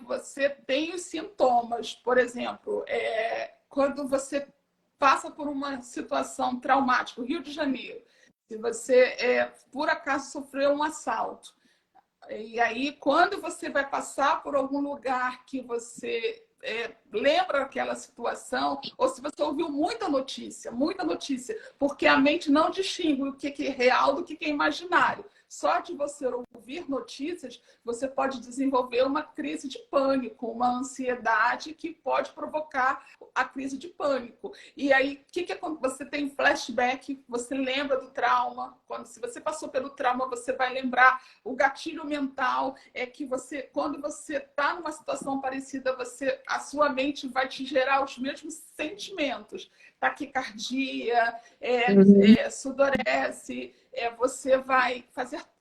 Você tem os sintomas, por exemplo, quando você passa por uma situação traumática, Rio de Janeiro, se você por acaso sofreu um assalto, e aí quando você vai passar por algum lugar que você lembra aquela situação, ou se você ouviu muita notícia, porque a mente não distingue o que é real do que é imaginário. Só de você ouvir notícias, você pode desenvolver uma crise de pânico, uma ansiedade que pode provocar a crise de pânico. E aí, o que é quando você tem flashback? Você lembra do trauma. Se você passou pelo trauma, você vai lembrar. O gatilho mental é que quando você está numa situação parecida, a sua mente vai te gerar os mesmos sentimentos. Taquicardia, sudorese, você vai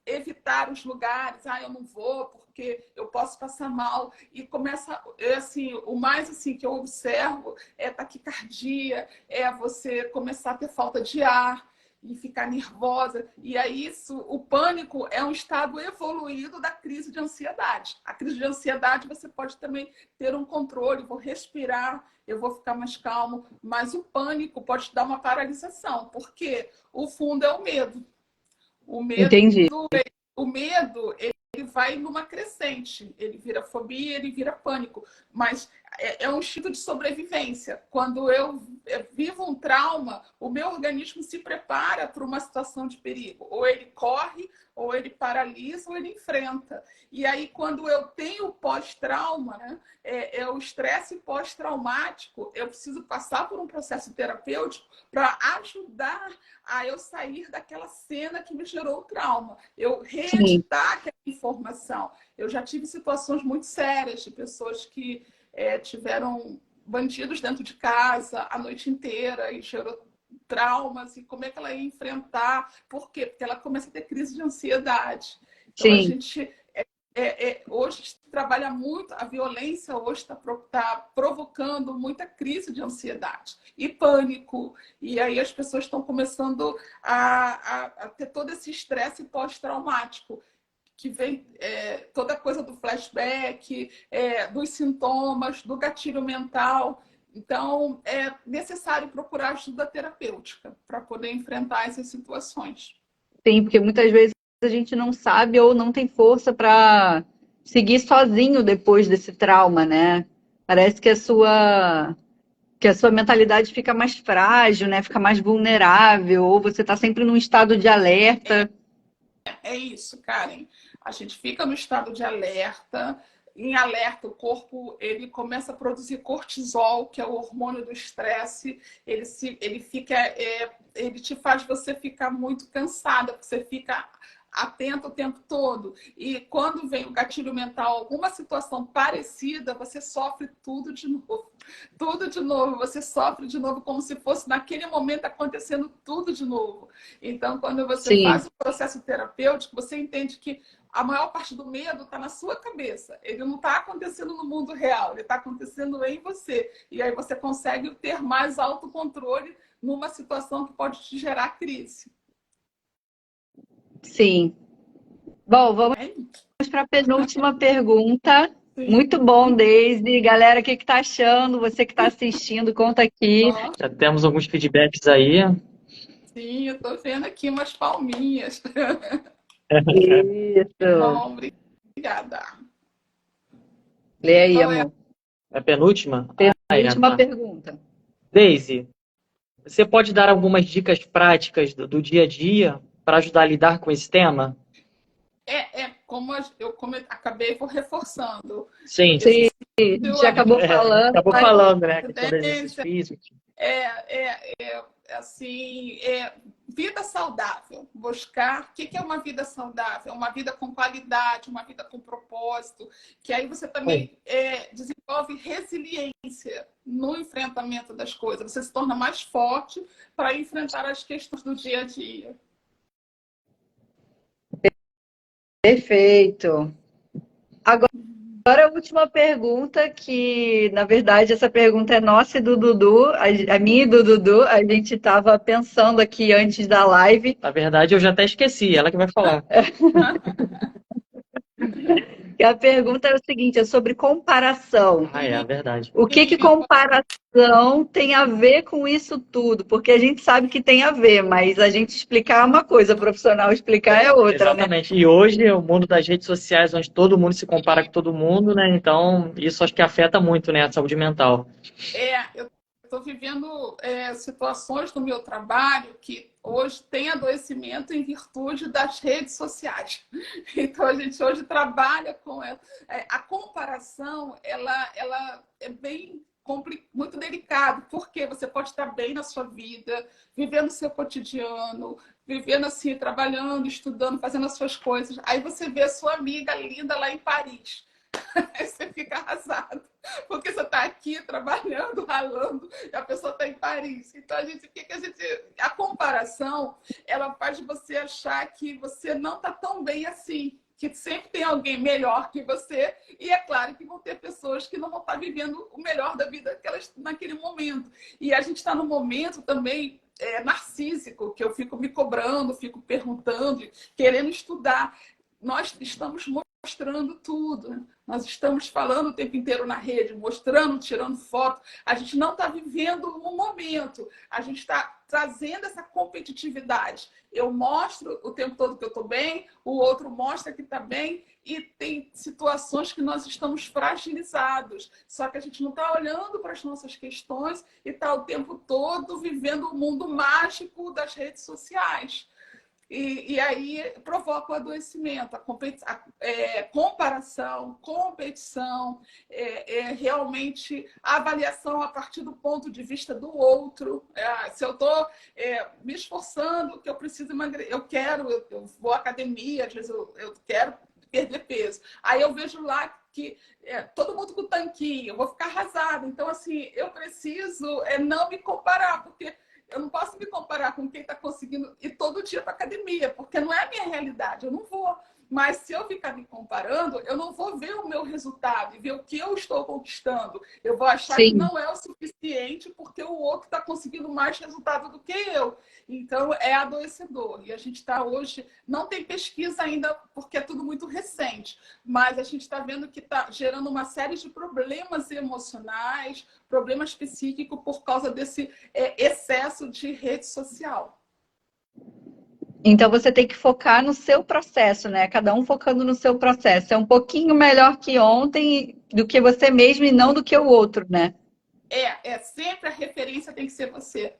evitar os lugares. Eu não vou porque eu posso passar mal. E começa, o mais que eu observo é taquicardia, você começar a ter falta de ar e ficar nervosa. E aí o pânico é um estado evoluído da crise de ansiedade. A crise de ansiedade você pode também ter um controle, vou respirar, eu vou ficar mais calmo, mas o pânico pode te dar uma paralisação, porque o fundo é o medo. Entendi. O medo, ele vai numa crescente. Ele vira fobia, ele vira pânico. Mas é um instinto de sobrevivência. Quando eu vivo um trauma, o meu organismo se prepara para uma situação de perigo. Ou ele corre, ou ele paralisa, ou ele enfrenta. E aí, quando eu tenho pós-trauma, né, o estresse pós-traumático, eu preciso passar por um processo terapêutico para ajudar a eu sair daquela cena que me gerou o trauma. Eu reeditar aquela informação. Eu já tive situações muito sérias de pessoas que tiveram bandidos dentro de casa a noite inteira e gerou traumas, e como é que ela ia enfrentar. Por quê? Porque ela começa a ter crise de ansiedade. Então, a gente hoje trabalha muito, a violência hoje está provocando muita crise de ansiedade e pânico. E aí as pessoas estão começando a ter todo esse estresse pós-traumático, que vem toda coisa do flashback, dos sintomas, do gatilho mental. Então, é necessário procurar ajuda terapêutica para poder enfrentar essas situações. Sim, porque muitas vezes a gente não sabe ou não tem força para seguir sozinho depois desse trauma, né? Parece que a sua mentalidade fica mais frágil, né? Fica mais vulnerável, ou você está sempre num estado de alerta. É isso, Karen. A gente fica no estado de alerta. Em alerta, o corpo ele começa a produzir cortisol, que é o hormônio do estresse. Ele te faz você ficar muito cansada, você fica atenta o tempo todo. E quando vem o gatilho mental, alguma situação parecida, você sofre tudo de novo. Tudo de novo. Você sofre de novo como se fosse naquele momento acontecendo tudo de novo. Então, quando você Sim. faz o processo terapêutico, você entende que a maior parte do medo está na sua cabeça. Ele não está acontecendo no mundo real, ele está acontecendo em você. E aí você consegue ter mais autocontrole numa situação que pode te gerar crise. Sim. Bom, vamos É isso. para a penúltima pergunta. Sim. Muito bom, Deise. Galera, o que tá achando? Você que está assistindo, conta aqui. Ó, Já temos alguns feedbacks aí. sim, eu estou vendo aqui umas palminhas. Isso. Bom, obrigada. Lê aí, Qual é? amor. É a penúltima? Penúltima Tá. pergunta. Daisy, você pode dar algumas dicas práticas do dia a dia para ajudar a lidar com esse tema? Como eu acabei reforçando. Sim. Sim, a gente já acabou falando. Acabou mas- falando, né? A questão do exercício físico. Assim, vida saudável. Buscar o que é uma vida saudável? Uma vida com qualidade, uma vida com propósito, que aí você também desenvolve resiliência no enfrentamento das coisas. Você se torna mais forte para enfrentar as questões do dia a dia. Perfeito. Agora a última pergunta, que na verdade essa pergunta é nossa e do Dudu, a minha e do Dudu, a gente estava pensando aqui antes da live. Na verdade, eu já até esqueci, ela que vai falar. E a pergunta é o seguinte, é sobre comparação. É verdade. O que comparação tem a ver com isso tudo? Porque a gente sabe que tem a ver, mas a gente explicar é uma coisa, o profissional explicar é outra, né? Exatamente. E hoje é o mundo das redes sociais, onde todo mundo se compara com todo mundo, né? Então, isso acho que afeta muito, né, a saúde mental. Eu estou vivendo situações no meu trabalho que hoje tem adoecimento em virtude das redes sociais. Então, a gente hoje trabalha com ela. A comparação, ela é bem muito delicado, porque você pode estar bem na sua vida, vivendo o seu cotidiano, vivendo assim, trabalhando, estudando, fazendo as suas coisas. Aí você vê a sua amiga linda lá em Paris. Aí você fica arrasado, porque você está aqui trabalhando, ralando, e a pessoa está em Paris. Então, a comparação, ela faz você achar que você não está tão bem assim, que sempre tem alguém melhor que você, e é claro que vão ter pessoas que não vão estar vivendo o melhor da vida delas naquele momento. E a gente está num momento também narcísico, que eu fico me cobrando, fico perguntando, querendo estudar. Nós estamos mostrando tudo. Nós estamos falando o tempo inteiro na rede, mostrando, tirando foto. A gente não está vivendo o momento. A gente está trazendo essa competitividade. Eu mostro o tempo todo que eu estou bem, o outro mostra que está bem, e tem situações que nós estamos fragilizados. Só que a gente não está olhando para as nossas questões e está o tempo todo vivendo o mundo mágico das redes sociais. E aí provoca o adoecimento, a comparação, competição, realmente a avaliação a partir do ponto de vista do outro. Se eu estou me esforçando, que eu preciso emagrecer, eu vou à academia, às vezes eu quero perder peso. Aí eu vejo lá que todo mundo com tanquinho, eu vou ficar arrasada. Então, assim, eu preciso não me comparar, porque eu não posso me comparar com quem está conseguindo ir todo dia para academia, porque não é a minha realidade, eu não vou. Mas se eu ficar me comparando, eu não vou ver o meu resultado e ver o que eu estou conquistando. Eu vou achar que não é o suficiente porque o outro está conseguindo mais resultado do que eu. Então, é adoecedor. E a gente está hoje... Não tem pesquisa ainda porque é tudo muito recente, mas a gente está vendo que está gerando uma série de problemas emocionais, problemas psíquicos por causa desse excesso de rede social. Então você tem que focar no seu processo, né? Cada um focando no seu processo. É um pouquinho melhor que ontem do que você mesmo e não do que o outro, né? Sempre a referência tem que ser você.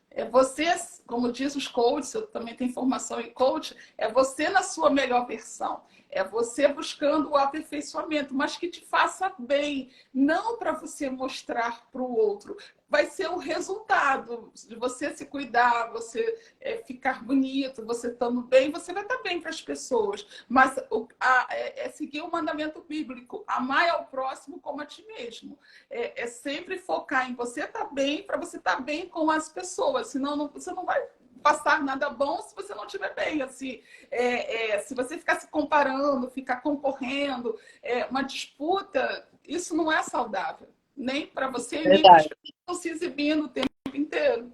É você, como diz os coaches, eu também tenho formação em coach, é você na sua melhor versão. É você buscando o aperfeiçoamento, mas que te faça bem, não para você mostrar para o outro. Vai ser o resultado de você se cuidar, você ficar bonito, você estando bem, você vai estar bem para as pessoas. Mas é seguir o mandamento bíblico, amar ao próximo como a ti mesmo. É sempre focar em você estar bem, para você estar bem com as pessoas, senão você não vai passar nada bom se você não estiver bem. Assim, se você ficar se comparando, ficar concorrendo, uma disputa, isso não é saudável. Nem para você, nem para as pessoas que estão se exibindo o tempo inteiro.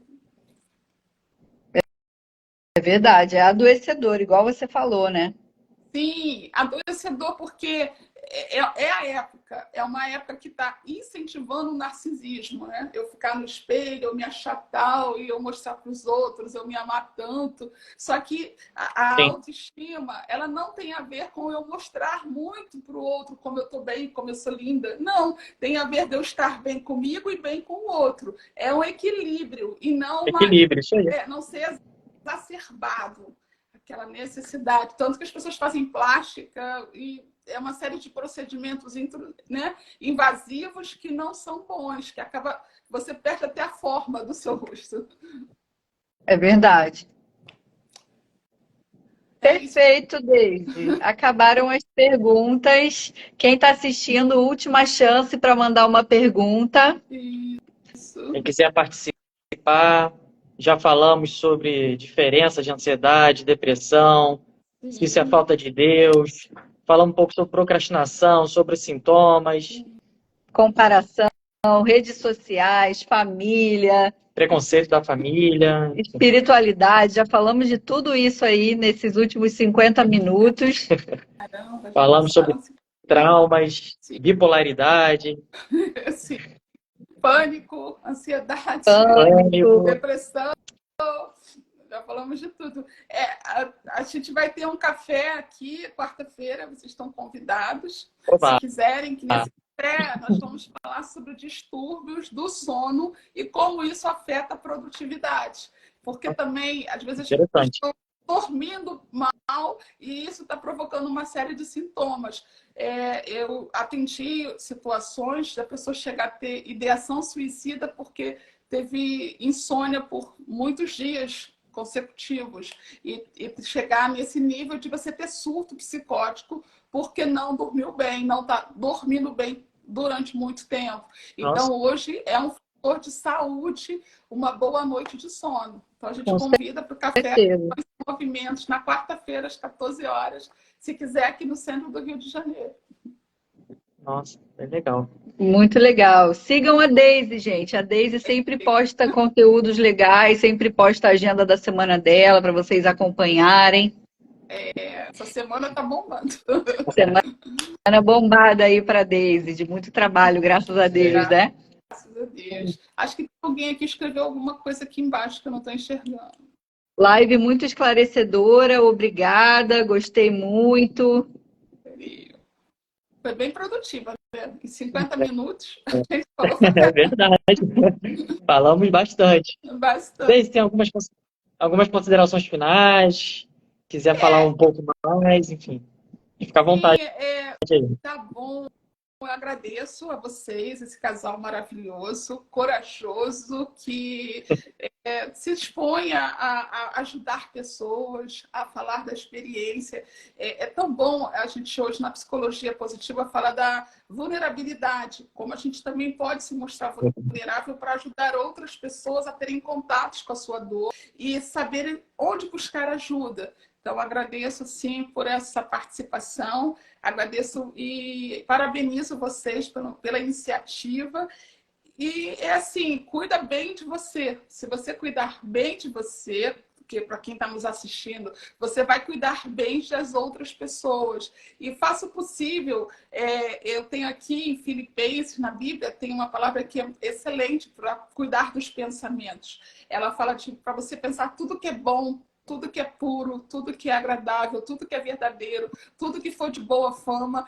É verdade, é adoecedor, igual você falou, né? Sim, adoecedor porque a época, é uma época que está incentivando o narcisismo, né? Eu ficar no espelho, eu me achar tal, e eu mostrar para os outros, eu me amar tanto. Só que a autoestima, ela não tem a ver com eu mostrar muito para o outro como eu estou bem, como eu sou linda. Não, tem a ver de eu estar bem comigo e bem com o outro. É um equilíbrio e não Equilíbrio, isso aí. não ser exacerbado. Aquela necessidade. Tanto que as pessoas fazem plástica e é uma série de procedimentos, né, invasivos que não são bons, que acaba você perde até a forma do seu rosto. É verdade. Perfeito, Deise. Acabaram as perguntas. Quem está assistindo, última chance para mandar uma pergunta. Isso. Quem quiser participar, já falamos sobre diferença de ansiedade, depressão, se isso é falta de Deus. Falamos um pouco sobre procrastinação, sobre sintomas. Comparação, redes sociais, família. Preconceito da família. Espiritualidade. Já falamos de tudo isso aí nesses últimos 50 minutos. Caramba, falamos sobre traumas, bipolaridade. Sim. Pânico, ansiedade, Pânico. depressão. Já falamos de tudo. A gente vai ter um café aqui, quarta-feira, vocês estão convidados. Opa. Se quiserem, que nesse café nós vamos falar sobre distúrbios do sono e como isso afeta a produtividade. Porque também, às vezes, as pessoas estão dormindo mal e isso está provocando uma série de sintomas. Eu atendi situações da pessoa chegar a ter ideação suicida porque teve insônia por muitos dias consecutivos e chegar nesse nível de você ter surto psicótico porque não dormiu bem, não está dormindo bem durante muito tempo. Então, hoje é um fator de saúde, uma boa noite de sono. Então, a gente convida para o café com movimentos na quarta-feira, às 14 horas, se quiser, aqui no centro do Rio de Janeiro. Nossa, é legal. Muito legal. Sigam a Deise, gente. A Deise sempre posta conteúdos legais, sempre posta a agenda da semana dela para vocês acompanharem. Essa semana tá bombando. Semana bombada aí para a Deise, de muito trabalho, graças a Deus, né? Graças a Deus. Acho que alguém aqui escreveu alguma coisa aqui embaixo que eu não estou enxergando. Live muito esclarecedora, obrigada, gostei muito. Foi bem produtiva, né? Em 50 minutos a gente falou. É verdade. Falamos bastante. Bastante. Tem algumas considerações finais, quiser falar um pouco mais, enfim. Fica à vontade. Tá bom. Eu agradeço a vocês, esse casal maravilhoso, corajoso, que se dispõe a ajudar pessoas, a falar da experiência. É tão bom a gente hoje na psicologia positiva falar da vulnerabilidade, como a gente também pode se mostrar vulnerável para ajudar outras pessoas a terem contatos com a sua dor e saberem onde buscar ajuda. Então, agradeço, sim, por essa participação, agradeço e parabenizo vocês pela iniciativa. E é assim, cuida bem de você. Se você cuidar bem de você, porque para quem está nos assistindo, você vai cuidar bem das outras pessoas. E faça o possível. Eu tenho aqui em Filipenses, na Bíblia, tem uma palavra que é excelente para cuidar dos pensamentos. Ela fala para você pensar tudo que é bom, tudo que é puro, tudo que é agradável, tudo que é verdadeiro, tudo que for de boa fama,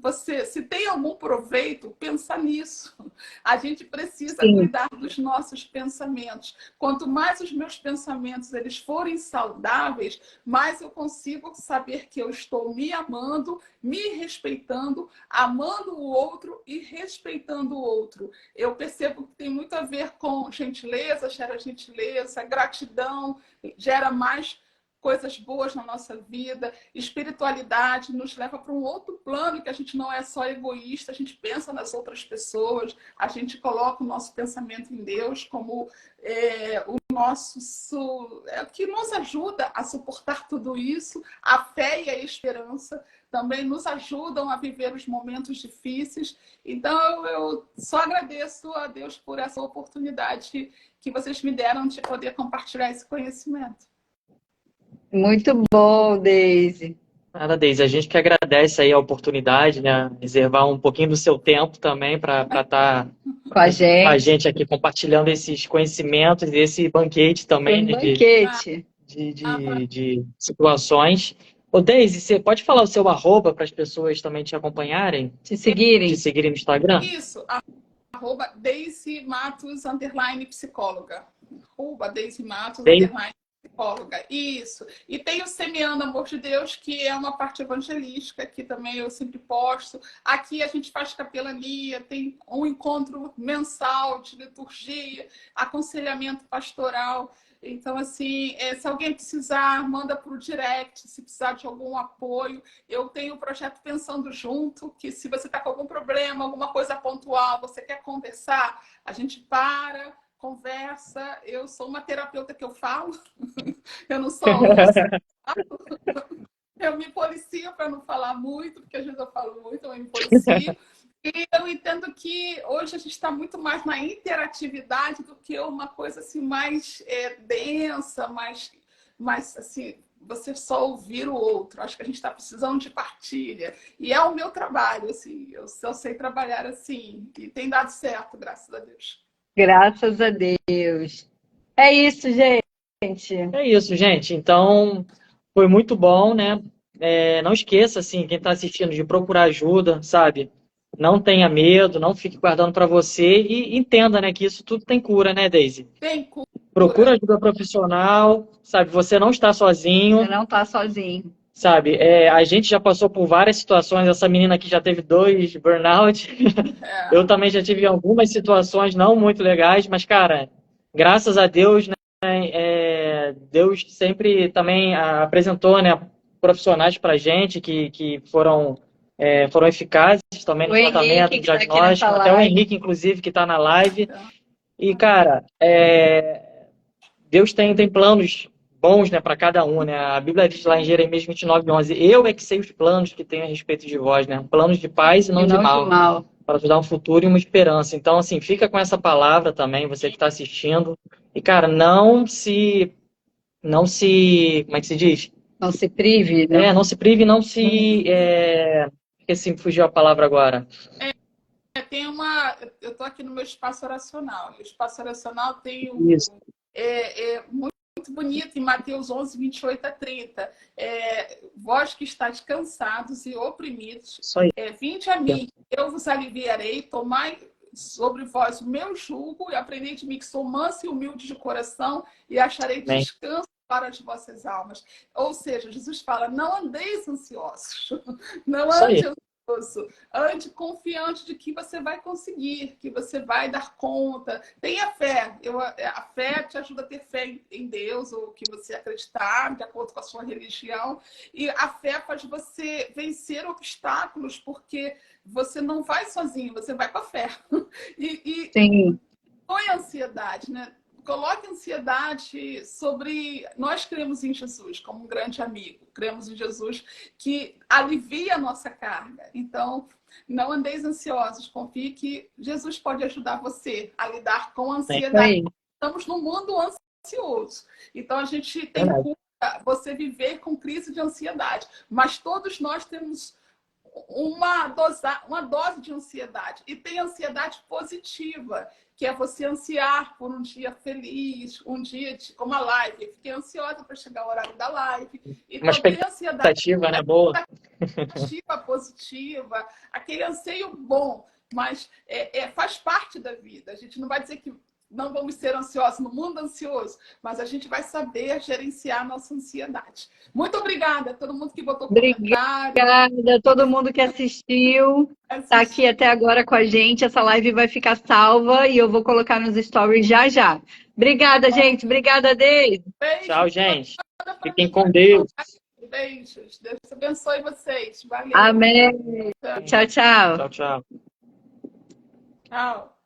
você, se tem algum proveito, pensa nisso. A gente precisa Sim. cuidar dos nossos pensamentos. Quanto mais os meus pensamentos eles forem saudáveis, mais eu consigo saber que eu estou me amando, me respeitando, amando o outro e respeitando o outro. Eu percebo que tem muito a ver com gentileza, gera gentileza, gratidão, gera mais coisas boas na nossa vida. Espiritualidade nos leva para um outro plano, que a gente não é só egoísta, a gente pensa nas outras pessoas, a gente coloca o nosso pensamento em Deus como o nosso que nos ajuda a suportar tudo isso. A fé e a esperança também nos ajudam a viver os momentos difíceis. Então, eu só agradeço a Deus por essa oportunidade que vocês me deram de poder compartilhar esse conhecimento. Muito bom, Deise. Nada, Deise, a gente que agradece aí a oportunidade, né? Reservar um pouquinho do seu tempo também para estar Com a com a gente. gente aqui compartilhando esses conhecimentos e esse banquete também, Um né, banquete. de situações. Ô, Deise, você pode falar o seu arroba para as pessoas também te acompanharem, Te seguirem. te seguirem no Instagram? Isso, arroba Deise Matos, psicóloga. Arroba Deise Matos, psicóloga. Isso. E tem o Semeando Amor de Deus, que é uma parte evangelística, que também eu sempre posto. Aqui a gente faz capelania, tem um encontro mensal de liturgia, aconselhamento pastoral. Então, assim, se alguém precisar, manda para o direct, se precisar de algum apoio. Eu tenho o projeto Pensando Junto, que se você está com algum problema, alguma coisa pontual, você quer conversar, a gente conversa. Eu sou uma terapeuta que eu falo, eu não sou eu me policio para não falar muito, porque às vezes eu falo muito, eu me policio. E eu entendo que hoje a gente está muito mais na interatividade do que uma coisa assim mais densa, mais assim, você só ouvir o outro. Acho que a gente está precisando de partilha. E é o meu trabalho, assim, eu sei trabalhar assim. E tem dado certo, graças a Deus. Graças a Deus. É isso, gente. É isso, gente. Então, foi muito bom, né? Não esqueça, assim, quem está assistindo, de procurar ajuda, sabe? Não tenha medo, não fique guardando para você e entenda, né, que isso tudo tem cura, né, Deise? Tem cura. Procura ajuda profissional, sabe? Você não está sozinho. Você não está sozinho. Sabe, a gente já passou por várias situações. Essa menina aqui já teve 2 burnout. Eu também já tive algumas situações não muito legais, mas, cara, graças a Deus, né, Deus sempre também apresentou, né, profissionais pra gente que foram eficazes também no tratamento, no diagnóstico. Até o Henrique, inclusive, que está na live. E, cara, Deus tem planos bons, né, para cada um, né? A Bíblia diz lá em Jeremias 29:11, eu é que sei os planos que tenho a respeito de vós, né? Planos de paz e não de mal, para te dar um futuro e uma esperança. Então, assim, fica com essa palavra também, você que está assistindo. E, cara, não se, como é que se diz? Não se prive, né? Não se prive, não se, esqueci, fugiu a palavra agora. Eu tô aqui no meu espaço oracional. O espaço oracional tem muito bonito em Mateus 11, 28 a 30. Vós que estáis cansados e oprimidos, vinde a mim, eu vos aliviarei, tomai sobre vós o meu jugo e aprendei de mim, que sou manso e humilde de coração, e acharei descanso para as vossas almas. Ou seja, Jesus fala, não andeis ansiosos, não ande ansioso, ande confiante de que você vai conseguir, que você vai dar conta. Tenha fé. A fé te ajuda a ter fé em Deus, ou que você acreditar, de acordo com a sua religião. E a fé faz você vencer obstáculos, porque você não vai sozinho, você vai com a fé. Sim. Põe a ansiedade, né? Coloque ansiedade sobre... Nós cremos em Jesus como um grande amigo. Cremos em Jesus que alivia a nossa carga. Então, não andeis ansiosos. Confie que Jesus pode ajudar você a lidar com a ansiedade. Estamos num mundo ansioso. Então, a gente tem cura você viver com crise de ansiedade. Mas todos nós temos uma dose de ansiedade. E tem ansiedade positiva, que é você ansiar por um dia feliz, um dia como a live. Eu fiquei ansiosa para chegar ao horário da live. Então, uma expectativa, né, boa. expectativa positiva, aquele anseio bom, mas faz parte da vida. A gente não vai dizer que não vamos ser ansiosos no mundo ansioso, mas a gente vai saber gerenciar a nossa ansiedade. Muito obrigada a todo mundo que botou comentário. Obrigada a todo mundo que assistiu. Tá aqui até agora com a gente. Essa live vai ficar salva e eu vou colocar nos stories já já. Obrigada, gente. Obrigada, Deise. Beijo. Tchau, gente. Fiquem com Deus. Beijos. Deus abençoe vocês. Valeu. Amém. Tchau, tchau. Tchau, tchau. Tchau.